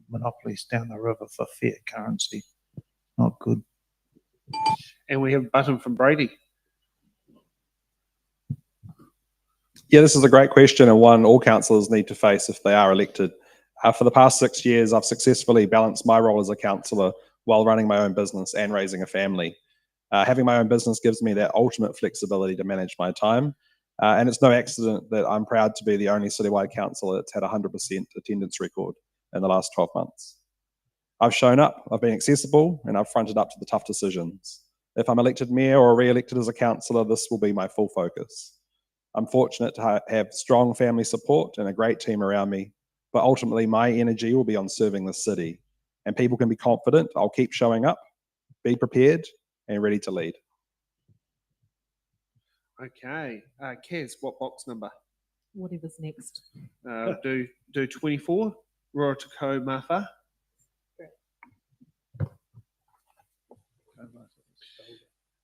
monopolies down the river for fiat currency. Not good. And we have a button from Brady. Yeah, this is a great question, and one all councillors need to face if they are elected. For the past 6 years, I've successfully balanced my role as a councillor while running my own business and raising a family. Having my own business gives me that ultimate flexibility to manage my time, and it's no accident that I'm proud to be the only citywide councillor that's had a 100% attendance record in the last 12 months. I've shown up, I've been accessible, and I've fronted up to the tough decisions. If I'm elected mayor or re-elected as a councillor, this will be my full focus. I'm fortunate to have strong family support and a great team around me, but ultimately my energy will be on serving the city. And people can be confident I'll keep showing up, be prepared, and ready to lead. Okay. Kez, what box number? Whatever's next. Do 24, Rorotoko Martha.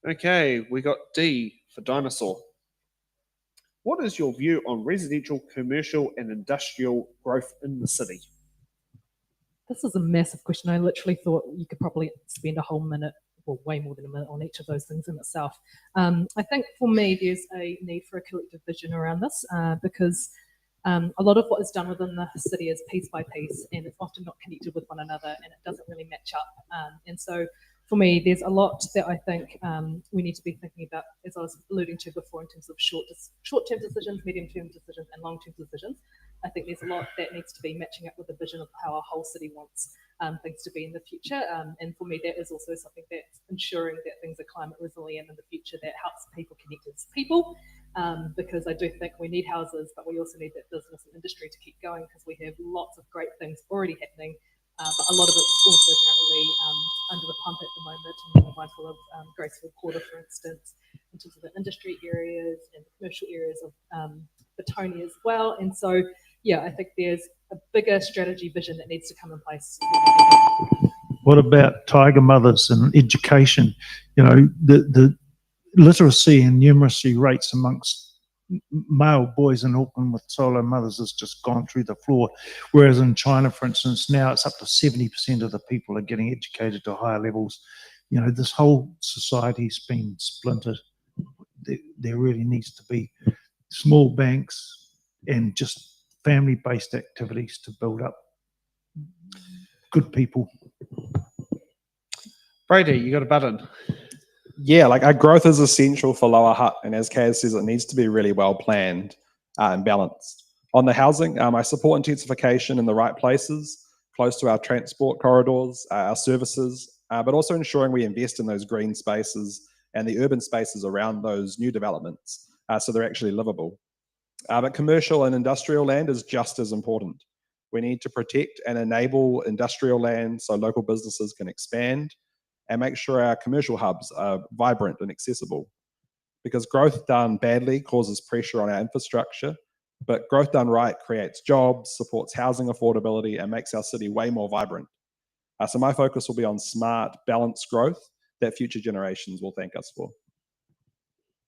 Okay, we got D for dinosaur. What is your view on residential, commercial, and industrial growth in the city? This is a massive question. I literally thought you could probably spend a whole minute, well, way more than a minute on each of those things in itself. I think for me, there's a need for a collective vision around this because a lot of what is done within the city is piece by piece, and it's often not connected with one another, and it doesn't really match up. And so for me, there's a lot that I think we need to be thinking about, as I was alluding to before, in terms of short-term decisions, medium-term decisions, and long-term decisions. I think there's a lot that needs to be matching up with the vision of how our whole city wants things to be in the future. And for me, that is also something that's ensuring that things are climate resilient in the future, that helps people connect as people. Because I do think we need houses, but we also need that business and industry to keep going, because we have lots of great things already happening. But a lot of it's also currently under the pump at the moment. I'm mindful of Graceful Quarter, for instance, in terms of the industry areas and the commercial areas of Petone as well. And so, yeah, I think there's a bigger strategy vision that needs to come in place. What about tiger mothers and education? You know, the literacy and numeracy rates amongst male boys in Auckland with solo mothers has just gone through the floor. Whereas in China, for instance, now it's up to 70% of the people are getting educated to higher levels. You know, this whole society's been splintered. There really needs to be small banks and just family-based activities to build up good people. Brady, you got a button. Yeah, like our growth is essential for Lower Hutt, and as Kaz says, it needs to be really well planned and balanced. On the housing, I support intensification in the right places, close to our transport corridors, our services, but also ensuring we invest in those green spaces and the urban spaces around those new developments, so they're actually livable. But commercial and industrial land is just as important. We need to protect and enable industrial land so local businesses can expand, and make sure our commercial hubs are vibrant and accessible. Because growth done badly causes pressure on our infrastructure, but growth done right creates jobs, supports housing affordability, and makes our city way more vibrant. So my focus will be on smart, balanced growth that future generations will thank us for.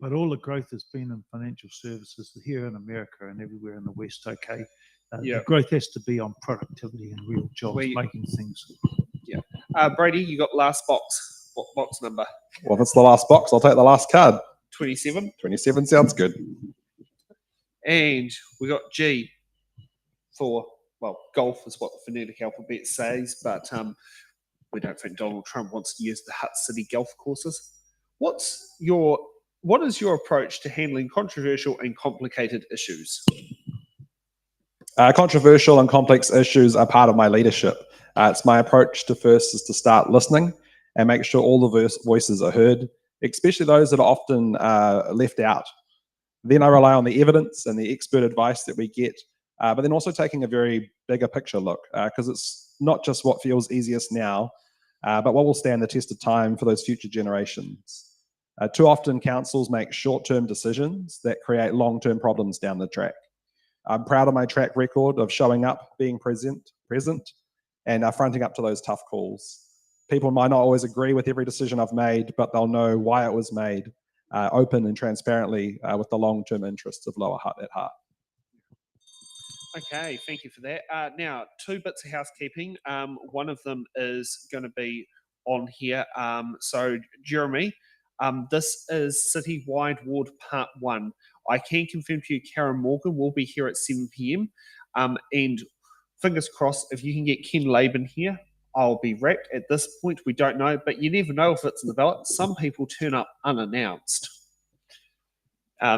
But all the growth has been in financial services here in America and everywhere in the West, okay? The growth has to be on productivity and real jobs, making things. Yeah. Brady, you got last box. What box number? Well, if it's the last box, I'll take the last card. 27. 27 sounds good. And we got G for, well, golf is what the phonetic alphabet says, but we don't think Donald Trump wants to use the Hutt City golf courses. What is your approach to handling controversial and complicated issues? Controversial and complex issues are part of my leadership. It's my approach to first is to start listening and make sure all the voices are heard, especially those that are often left out. Then I rely on the evidence and the expert advice that we get, but then also taking a very bigger picture look, because it's not just what feels easiest now, but what will stand the test of time for those future generations. Too often councils make short-term decisions that create long-term problems down the track. I'm proud of my track record of showing up, being present, and fronting up to those tough calls. People might not always agree with every decision I've made, but they'll know why it was made, open and transparently, with the long-term interests of Lower Hutt at heart. Okay, thank you for that. Now, 2 bits of housekeeping. One of them is going to be on here. So, Jeremy, this is Citywide Ward Part 1. I can confirm to you Karen Morgan will be here at 7 p.m. And fingers crossed, if you can get Ken Laban here, I'll be wrapped. At this point, we don't know, but you never know if it's in the ballot. Some people turn up unannounced.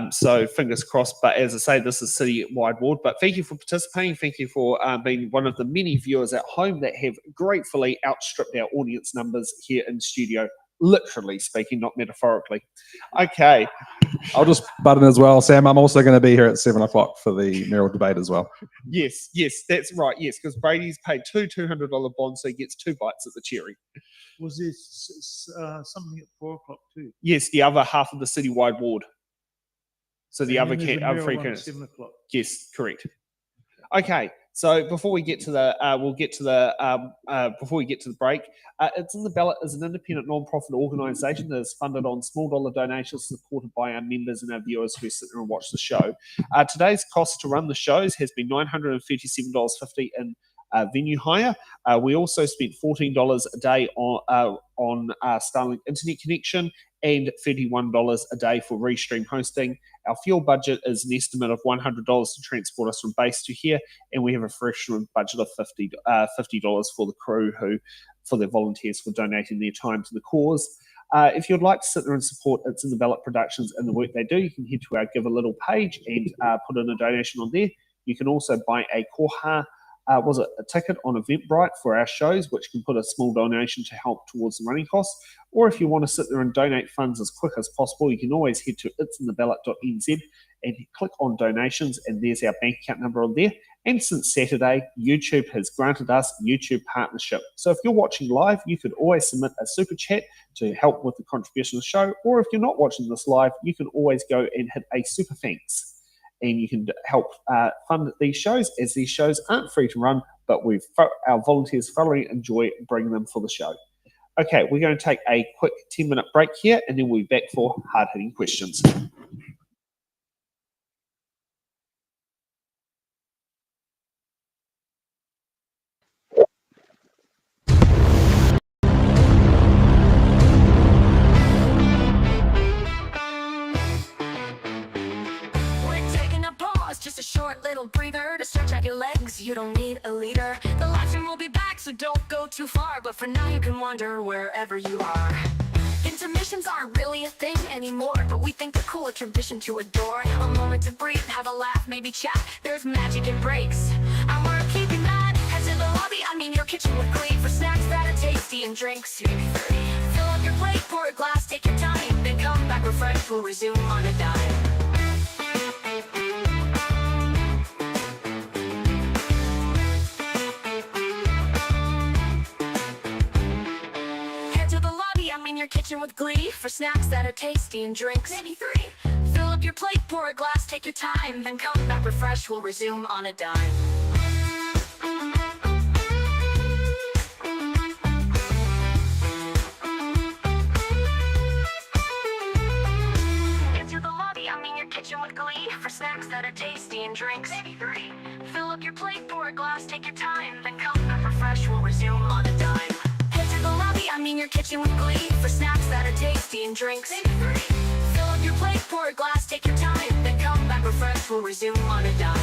So fingers crossed. But as I say, this is Citywide Ward. But thank you for participating. Thank you for being one of the many viewers at home that have gratefully outstripped our audience numbers here in studio. Literally speaking, not metaphorically. Okay. I'll just butt in as well, Sam. I'm also going to be here at 7 o'clock for the mayoral debate as well. Yes, that's right. Yes, because Brady's paid two $200 bonds, so he gets 2 bites at the cherry. Was there something at 4 o'clock too? Yes, the other half of the Citywide Ward. So the And other then there's a other mayoral three one at candidates. 7 o'clock. Yes, correct. Okay, so before we get to the, before we get to the break, It's in the Ballot is an independent non-profit organisation that is funded on small dollar donations supported by our members and our viewers who sit there and watch the show. Today's cost to run the shows has been $937.50 in venue hire. We also spent $14 a day on Starlink internet connection and $31 a day for Restream hosting. Our fuel budget is an estimate of $100 to transport us from base to here, and we have a fresh budget of $50 for the crew for their volunteers for donating their time to the cause. If you'd like to sit there and support It's in the Ballot Productions and the work they do, you can head to our Give a Little page and put in a donation on there. You can also buy a koha, a ticket on Eventbrite for our shows, which can put a small donation to help towards the running costs. Or if you want to sit there and donate funds as quick as possible, you can always head to it'sintheballot.nz and click on donations, and there's our bank account number on there. And since Saturday, YouTube has granted us YouTube partnership. So if you're watching live, you could always submit a super chat to help with the contribution of the show. Or if you're not watching this live, you can always go and hit a super thanks. And you can help fund these shows, as these shows aren't free to run, but our volunteers thoroughly enjoy bringing them for the show. Okay, we're going to take a quick 10-minute break here, and then we'll be back for hard-hitting questions. Just a short little breather to stretch out your legs. You don't need a leader. The live stream will be back, so don't go too far. But for now, you can wander wherever you are. Intermissions aren't really a thing anymore, but we think they're cool, a tradition to adore. A moment to breathe, have a laugh, maybe chat. There's magic in breaks, and we're keeping that. Head to the lobby, your kitchen with glee, for snacks that are tasty and drinks. Fill up your plate, pour a glass, take your time, then come back refreshed. We'll resume on a dime. Your kitchen with glee, for snacks that are tasty and drinks. Maybe 3. Fill up your plate, pour a glass, take your time, then come back refreshed. We'll resume on a dime. Into the lobby, your kitchen with glee, for snacks that are tasty and drinks. Maybe 3. Fill up your plate, pour a glass, take your time, then come back refreshed. We'll resume on a dime. Your kitchen with glee, for snacks that are tasty and drinks. Maybe 3. Fill up your plate, pour a glass, take your time, then come back refreshed. We'll resume on a dime.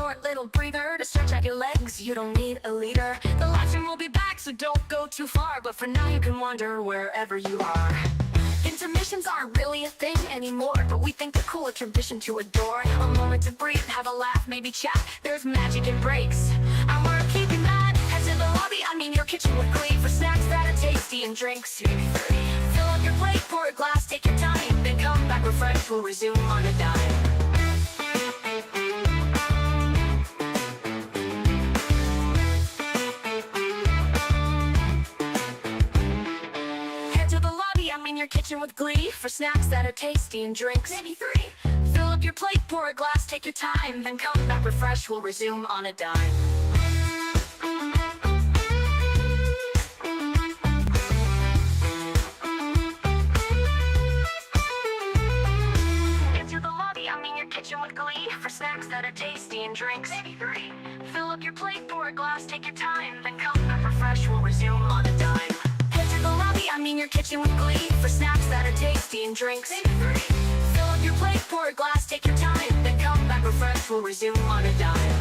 short little breather to stretch out your legs. You don't need a leader. The live stream will be back, so don't go too far. But for now, you can wander wherever you are. Intermissions aren't really a thing anymore, but we think they're cool, a tradition to adore. A moment to breathe, have a laugh, maybe chat. There's magic in breaks, and we're keeping that. Head to the lobby, I mean your kitchen with glee, for snacks that are tasty and drinks. Fill up your plate, pour a glass, take your time, then come back refreshed. We'll resume on a dime. Your kitchen with glee, for snacks that are tasty and drinks. Maybe 3. Fill up your plate, pour a glass, take your time, then come back refreshed. We'll resume on a dime. Into the lobby, I mean your kitchen with glee, for snacks that are tasty and drinks. Maybe 3. Fill up your plate, pour a glass, take your time, then come back refreshed. We'll resume on a dime. The lobby, I mean your kitchen with glee, for snacks that are tasty and drinks. Maybe 3. Fill up your plate, pour a glass, take your time, then come back refreshed. We'll resume on a dime.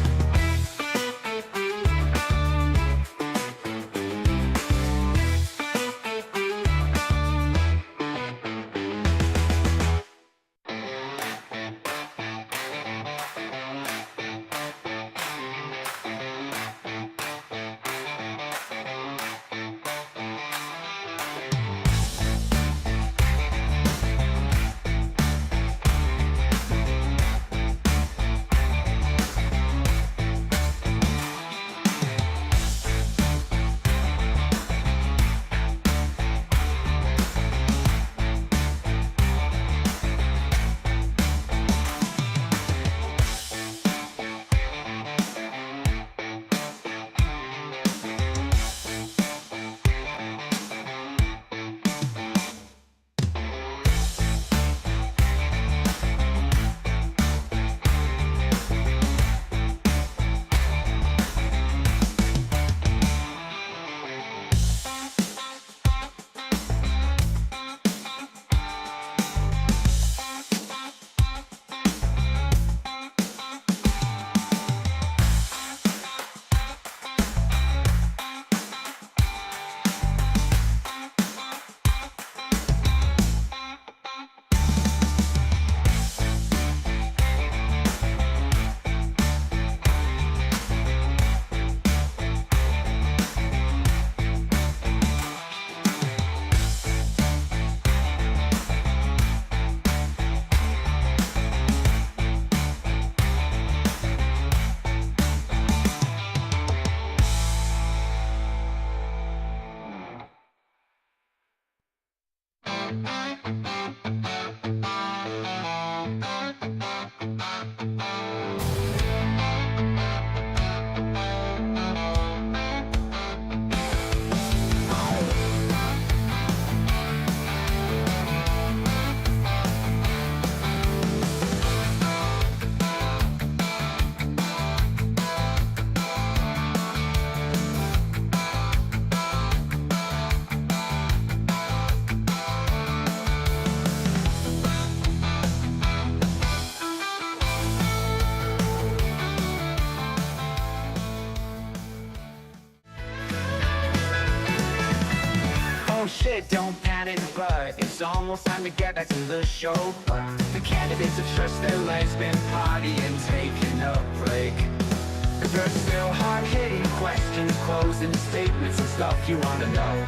Oh shit, don't panic, but it's almost time to get back to the show. The candidates have stretched their legs, been partying, taking a break. There's still hard-hitting questions, closing statements and stuff you wanna know.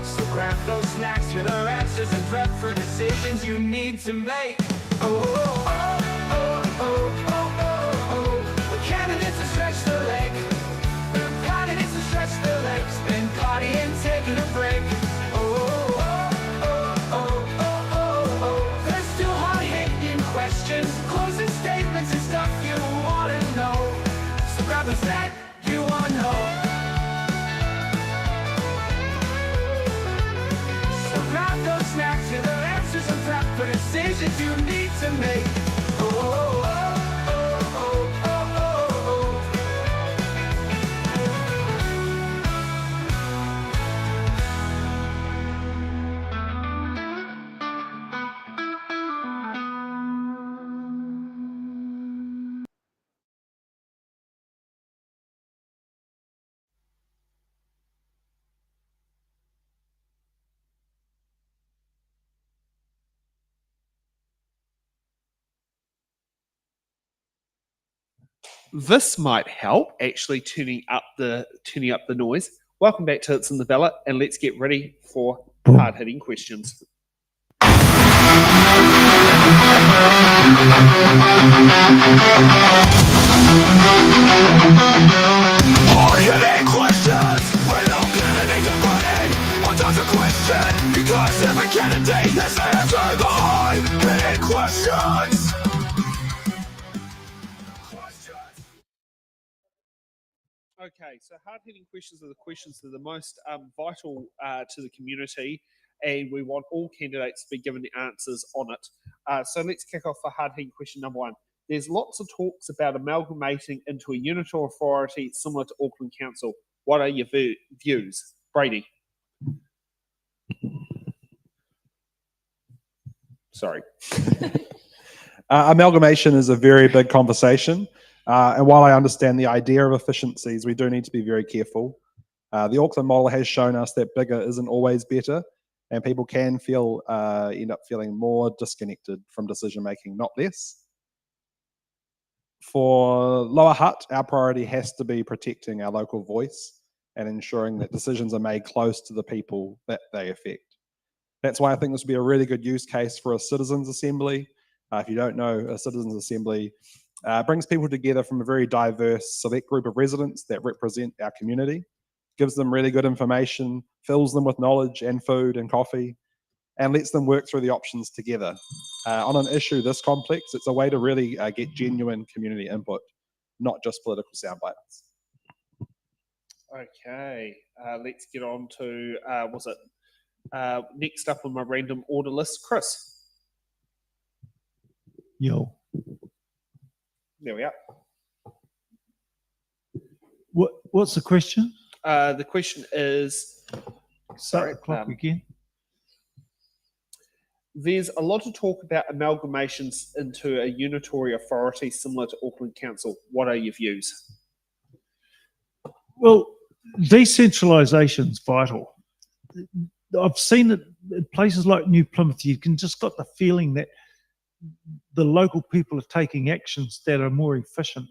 So grab those snacks for their answers and prep for decisions you need to make. Oh, oh, oh, oh, oh, oh, oh, oh. The candidates have stretched their leg. The candidates have stretched their legs, been partying, taking a break. Closing statements and stuff you wanna know. So grab the snack you wanna know. So grab those snacks to the answers and prep for decisions you need to make. Oh, oh, oh. This might help actually turning up the noise. Welcome back to It's in the Ballot, and let's get ready for hard-hitting questions. Hard-hitting questions. We're not candidate divided on tons of question, because every candidate has to answer the hard-hitting questions. Okay, so hard-hitting questions are the questions that are the most vital to the community, and we want all candidates to be given the answers on it. So let's kick off for hard-hitting question number one. There's lots of talks about amalgamating into a unit or authority similar to Auckland Council. What are your views? Brady. Sorry. Amalgamation is a very big conversation. And while I understand the idea of efficiencies, we do need to be very careful. The Auckland model has shown us that bigger isn't always better, and people can end up feeling more disconnected from decision making, not less. For Lower Hutt, our priority has to be protecting our local voice and ensuring that decisions are made close to the people that they affect. That's why I think this would be a really good use case for a citizens' assembly. If you don't know, a citizens' assembly brings people together from a very diverse select group of residents that represent our community, gives them really good information, fills them with knowledge and food and coffee, and lets them work through the options together. On an issue this complex, it's a way to really get genuine community input, not just political sound bites. Okay, let's get on to, next up on my random order list, Chris. Yo. There we are. What's the question? The question is, Start the clock again. There's a lot of talk about amalgamations into a unitary authority similar to Auckland Council. What are your views? Well, decentralisation is vital. I've seen it in places like New Plymouth. You can just got the feeling that the local people are taking actions that are more efficient.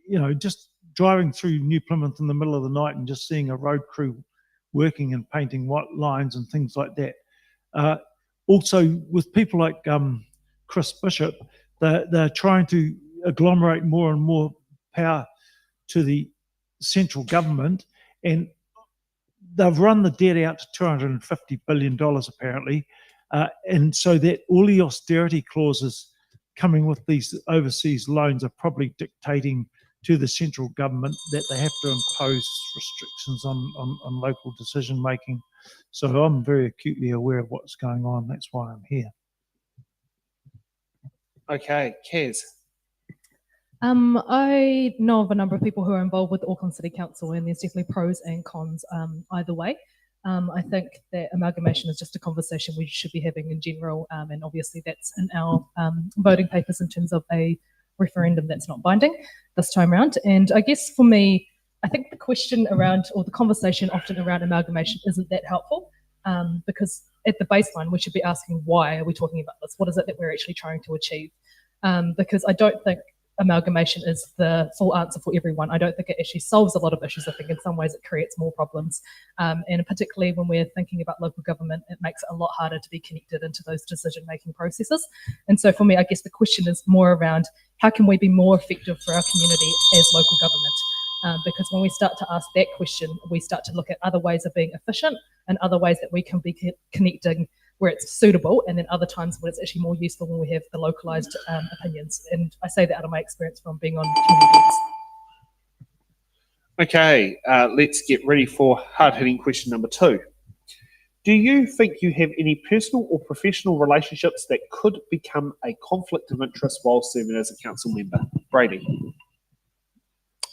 You know, just driving through New Plymouth in the middle of the night and just seeing a road crew working and painting white lines and things like that. Also, with people like Chris Bishop, they're trying to agglomerate more and more power to the central government, and they've run the debt out to $250 billion apparently, and so that all the austerity clauses coming with these overseas loans are probably dictating to the central government that they have to impose restrictions on local decision making. So I'm very acutely aware of what's going on. That's why I'm here. Okay, Kaz. I know of a number of people who are involved with Auckland City Council, and there's definitely pros and cons either way. I think that amalgamation is just a conversation we should be having in general, and obviously that's in our voting papers in terms of a referendum that's not binding this time around. And I guess for me, I think the question around, or the conversation often around amalgamation isn't that helpful, because at the baseline, we should be asking, why are we talking about this? What is it that we're actually trying to achieve? Because I don't think amalgamation is the full answer for everyone. I don't think it actually solves a lot of issues. I think in some ways it creates more problems. And particularly when we're thinking about local government, it makes it a lot harder to be connected into those decision-making processes. And so for me, I guess the question is more around, how can we be more effective for our community as local government? Because when we start to ask that question, we start to look at other ways of being efficient and other ways that we can be connecting where it's suitable, and then other times when it's actually more useful when we have the localized opinions. And I say that out of my experience from being on communities. Okay, let's get ready for hard-hitting question number 2. Do you think you have any personal or professional relationships that could become a conflict of interest while serving as a council member? Brady.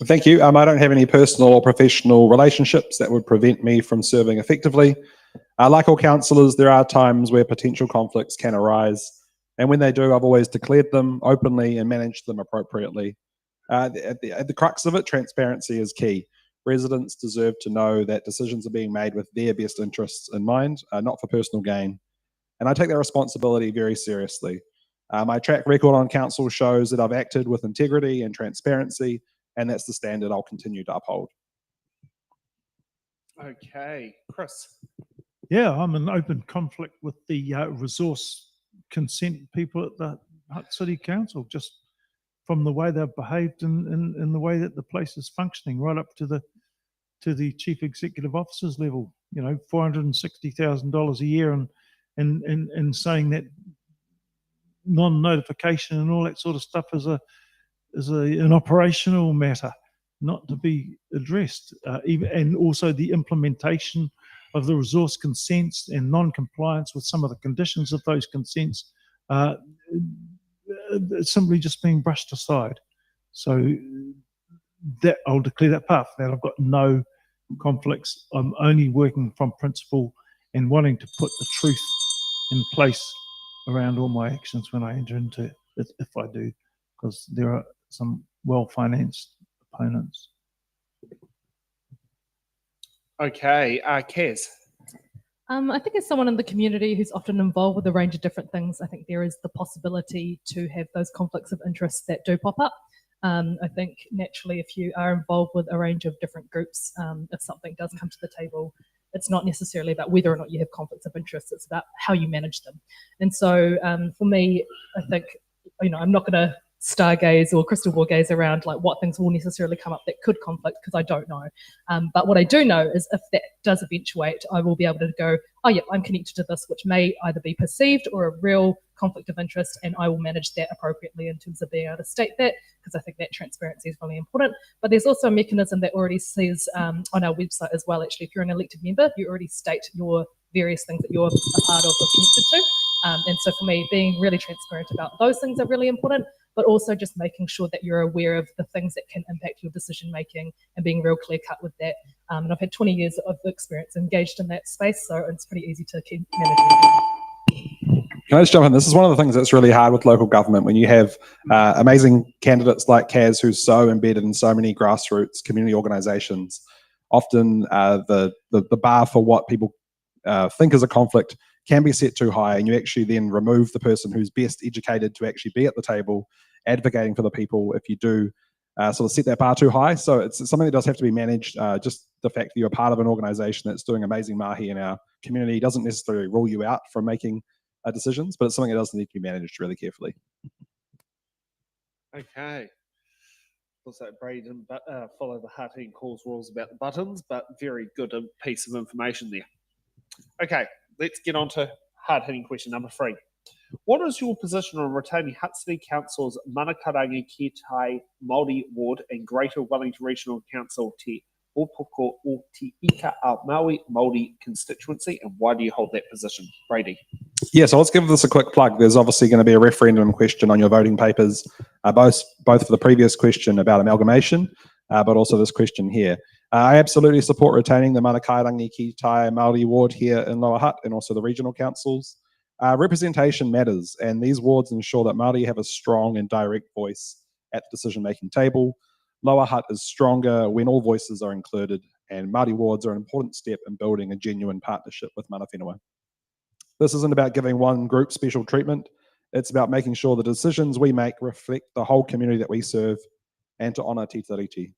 Thank you. I don't have any personal or professional relationships that would prevent me from serving effectively. Like all councillors, there are times where potential conflicts can arise, and when they do, I've always declared them openly and managed them appropriately. At the crux of it, transparency is key. Residents deserve to know that decisions are being made with their best interests in mind, not for personal gain. And I take that responsibility very seriously. My track record on council shows that I've acted with integrity and transparency, and that's the standard I'll continue to uphold. Okay, Chris. Yeah, I'm in open conflict with the resource consent people at the Hutt City Council, just from the way they've behaved and the way that the place is functioning, right up to the chief executive officer's level. You know, $460,000 a year, and saying that non-notification and all that sort of stuff is an operational matter, not to be addressed. And also the implementation of the resource consents and non-compliance with some of the conditions of those consents, simply just being brushed aside. So that I'll declare that path. That I've got no conflicts. I'm only working from principle and wanting to put the truth in place around all my actions when I enter into it, if I do, because there are some well-financed opponents. Okay, Kez. I think as someone in the community who's often involved with a range of different things, I think there is the possibility to have those conflicts of interest that do pop up. I think naturally, if you are involved with a range of different groups, if something does come to the table, it's not necessarily about whether or not you have conflicts of interest, it's about how you manage them. And so for me, I think, I'm not going to stargaze or crystal ball gaze around like what things will necessarily come up that could conflict, because I don't know. But what I do know is if that does eventuate, I will be able to go, oh yeah, I'm connected to this, which may either be perceived or a real conflict of interest, and I will manage that appropriately in terms of being able to state that, because I think that transparency is really important. But there's also a mechanism that already says on our website as well, actually, if you're an elected member, you already state your various things that you're a part of or connected to. And so for me, being really transparent about those things are really important, but also just making sure that you're aware of the things that can impact your decision making and being real clear cut with that. And I've had 20 years of experience engaged in that space, so it's pretty easy to keep managing. Can I just jump in? This is one of the things that's really hard with local government when you have amazing candidates like Kaz, who's so embedded in so many grassroots community organisations. Often the bar for what people think is a conflict can be set too high, and you actually then remove the person who's best educated to actually be at the table advocating for the people if you do sort of set that bar too high. So it's something that does have to be managed. Just the fact that you're part of an organisation that's doing amazing mahi in our community doesn't necessarily rule you out from making decisions, but it's something that does need to be managed really carefully. Okay. Looks like Brady didn't follow the Hutt calls rules about the buttons, but very good piece of information there. Okay, let's get on to hard-hitting question number 3. What is your position on retaining Hutt City Council's Manakarangi Ki Tai Māori Ward and Greater Wellington Regional Council Te Opoko o Te Ika a Maui Māori constituency, and why do you hold that position? Brady. Yeah, so let's give this a quick plug. There's obviously going to be a referendum question on your voting papers, both for the previous question about amalgamation, but also this question here. I absolutely support retaining the Manakarangi Ki Tai Māori Ward here in Lower Hutt and also the regional councils. Representation matters, and these wards ensure that Māori have a strong and direct voice at the decision-making table. Lower Hutt is stronger when all voices are included, and Māori wards are an important step in building a genuine partnership with mana whenua. This isn't about giving one group special treatment. It's about making sure the decisions we make reflect the whole community that we serve and to honour Te Tiriti.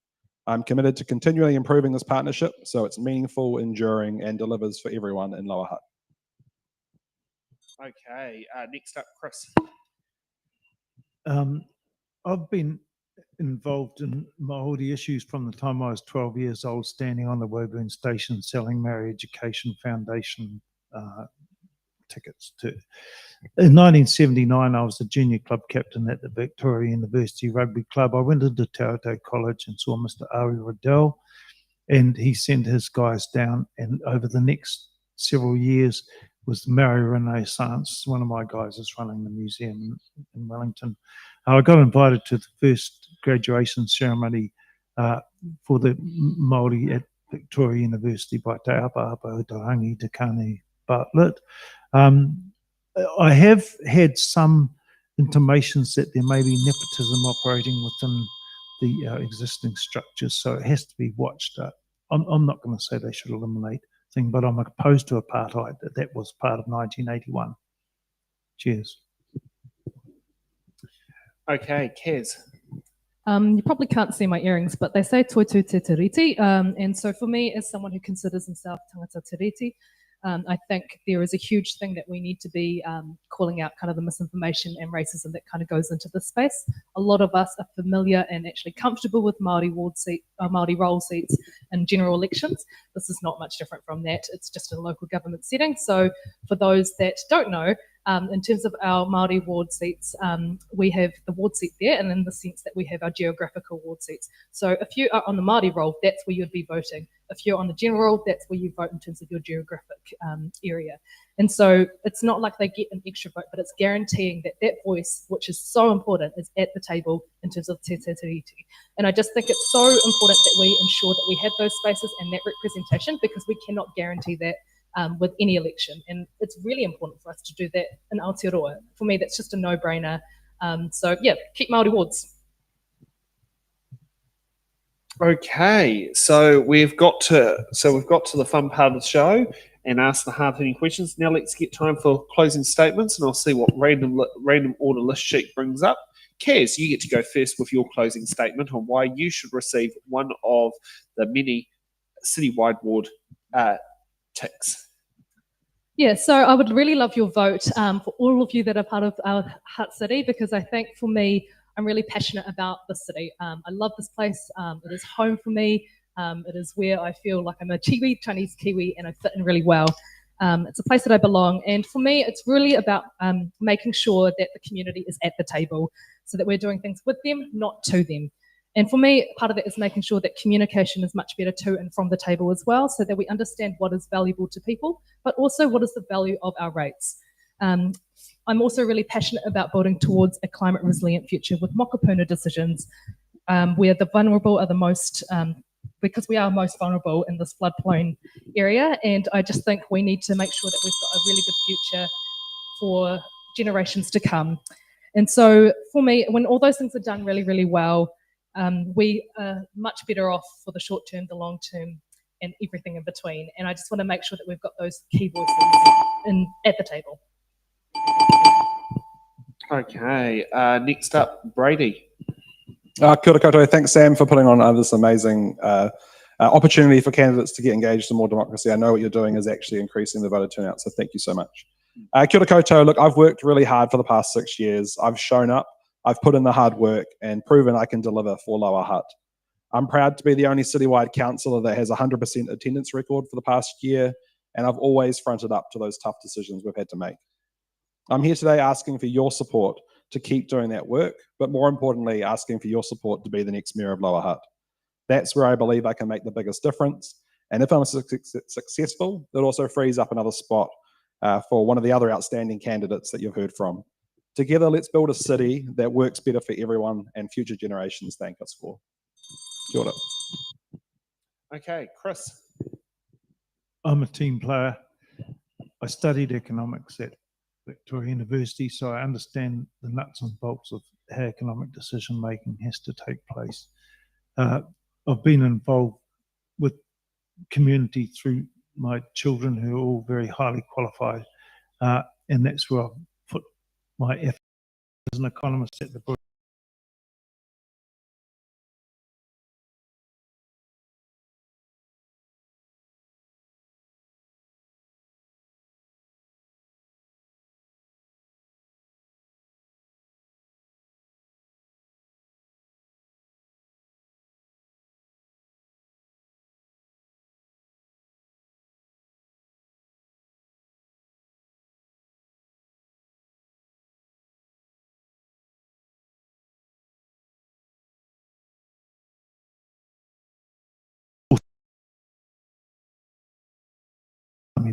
I'm committed to continually improving this partnership so it's meaningful, enduring, and delivers for everyone in Lower Hutt. Okay, next up, Chris. I've been involved in Māori issues from the time I was 12 years old, standing on the Woburn station selling Maori Education Foundation tickets to. In 1979, I was the junior club captain at the Victoria University Rugby Club. I went into Te Autau College and saw Mr. Ari Riddell, and he sent his guys down, and over the next several years was the Maori Renaissance. One of my guys is running the museum in Wellington. I got invited to the first graduation ceremony for the Māori at Victoria University by Te Apahapa Utahangi Te Kane Ballot. I have had some intimations that there may be nepotism operating within the existing structures, so it has to be watched. I'm not going to say they should eliminate thing, but I'm opposed to apartheid. That was part of 1981. Cheers. Okay, Kaz. You probably can't see my earrings, but they say toitu te te riti. And so for me, as someone who considers himself tangata te riti, I think there is a huge thing that we need to be calling out kind of the misinformation and racism that kind of goes into this space. A lot of us are familiar and actually comfortable with Māori Māori roll seats in general elections. This is not much different from that. It's just a local government setting. So for those that don't know, in terms of our Māori ward seats, we have the ward seat there, and in the sense that we have our geographical ward seats. So if you are on the Māori roll, that's where you'd be voting. If you're on the general, that's where you vote in terms of your geographic area. And so it's not like they get an extra vote, but it's guaranteeing that that voice, which is so important, is at the table in terms of te te te riti. And I just think it's so important that we ensure that we have those spaces and that representation, because we cannot guarantee that with any election. And it's really important for us to do that in Aotearoa. For me, that's just a no-brainer. So yeah, keep Māori wards. Okay, so we've got to the fun part of the show and ask the hard-hitting questions. Now let's get time for closing statements, and I'll see what random order list sheet brings up. Kaz, you get to go first with your closing statement on why you should receive one of the many citywide ward ticks. Yeah, so I would really love your vote for all of you that are part of our Hutt City, because I think for me, I'm really passionate about the city. I love this place. It is home for me. It is where I feel like I'm a Chinese Kiwi, and I fit in really well. It's a place that I belong. And for me, it's really about making sure that the community is at the table, so that we're doing things with them, not to them. And for me, part of that is making sure that communication is much better to and from the table as well, so that we understand what is valuable to people, but also what is the value of our rates. I'm also really passionate about building towards a climate resilient future with mokopuna decisions, where the vulnerable are the most, because we are most vulnerable in this floodplain area. And I just think we need to make sure that we've got a really good future for generations to come. And so for me, when all those things are done really, really well, we are much better off for the short term, the long term, and everything in between. And I just want to make sure that we've got those key voices at the table. Okay, next up, Brady. Kia ora koutou. Thanks, Sam, for putting on this amazing opportunity for candidates to get engaged in more democracy. I know what you're doing is actually increasing the voter turnout, so thank you so much. Kia ora koutou. Look, I've worked really hard for the past 6 years. I've shown up, I've put in the hard work, and proven I can deliver for Lower Hutt. I'm proud to be the only citywide councillor that has a 100% attendance record for the past year, and I've always fronted up to those tough decisions we've had to make. I'm here today asking for your support to keep doing that work, but more importantly, asking for your support to be the next Mayor of Lower Hutt. That's where I believe I can make the biggest difference. And if I'm successful, it also frees up another spot for one of the other outstanding candidates that you've heard from. Together, let's build a city that works better for everyone and future generations thank us for. Kia ora. Okay, Chris. I'm a team player. I studied economics at Victoria University, so I understand the nuts and bolts of how economic decision making has to take place. I've been involved with community through my children, who are all very highly qualified, and that's where I've put my effort as an economist at the Bush.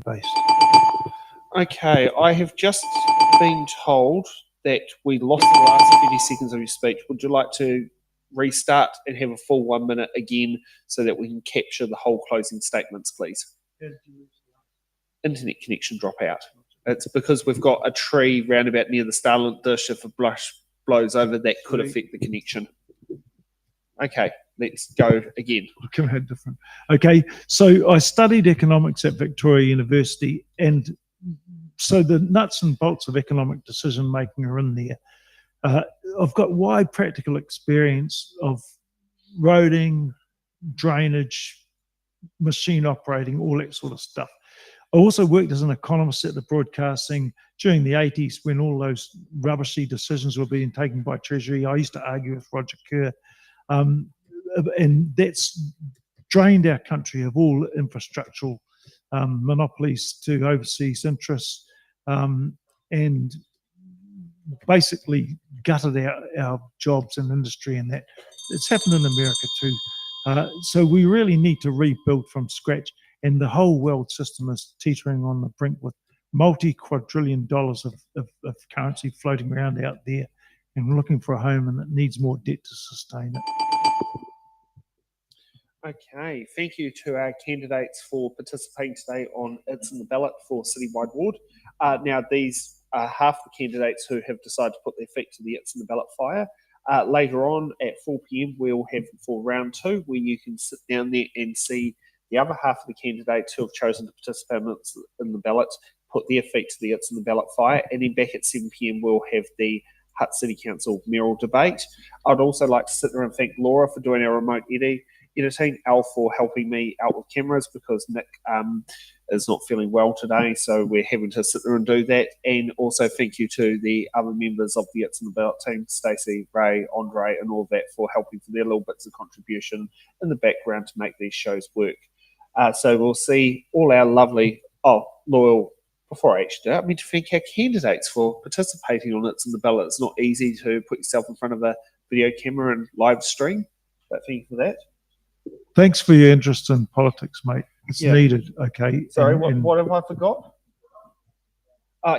Based. Okay, I have just been told that we lost the last 30 seconds of your speech. Would you like to restart and have a full 1 minute again so that we can capture the whole closing statements, please? Internet connection drop out. It's because we've got a tree roundabout near the Starlink dish. If a brush blows over, that could affect the connection. Okay, let's go again. Come out different. Okay, so I studied economics at Victoria University, and so the nuts and bolts of economic decision making are in there. I've got wide practical experience of roading, drainage, machine operating, all that sort of stuff. I also worked as an economist at the broadcasting during the 80s when all those rubbishy decisions were being taken by Treasury. I used to argue with Roger Kerr, and that's drained our country of all infrastructural monopolies to overseas interests, and basically gutted our jobs and industry, and that it's happened in America too. So we really need to rebuild from scratch, and the whole world system is teetering on the brink with multi-quadrillion dollars of currency floating around out there and looking for a home, and it needs more debt to sustain it. Okay, thank you to our candidates for participating today on It's in the Ballot for Citywide Ward. Now, these are half the candidates who have decided to put their feet to the It's in the Ballot fire. Later on at 4 p.m, we'll have for round 2, where you can sit down there and see the other half of the candidates who have chosen to participate in the ballot put their feet to the It's in the Ballot fire. And then back at 7 p.m, we'll have the Hutt City Council mayoral debate. I'd also like to sit there and thank Laura for doing our remote editing, Al for helping me out with cameras because Nick is not feeling well today, so we're having to sit there and do that. And also thank you to the other members of the It's in the Ballot team, Stacey, Ray, Andre, and all of that for helping for their little bits of contribution in the background to make these shows work. So we'll see all our lovely, loyal, before I actually do it, I mean to thank our candidates for participating on It's in the Ballot. It's not easy to put yourself in front of a video camera and live stream, but thank you for that. Thanks for your interest in politics, mate. It's needed, okay? Sorry, what have I forgot?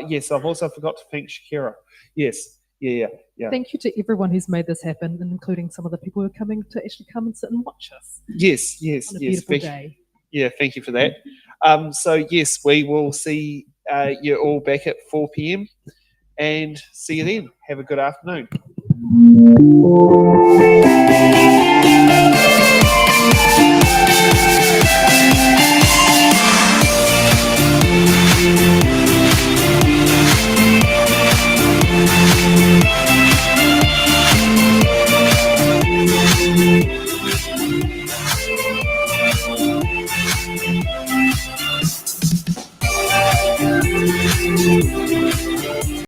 Yes, I've also forgot to thank Shakira. Yes, yeah. Thank you to everyone who's made this happen, and including some of the people who are coming to actually come and sit and watch us. Yes. On a beautiful day. Yeah, thank you for that. So yes, we will see you all back at 4 p.m. and see you then. Have a good afternoon.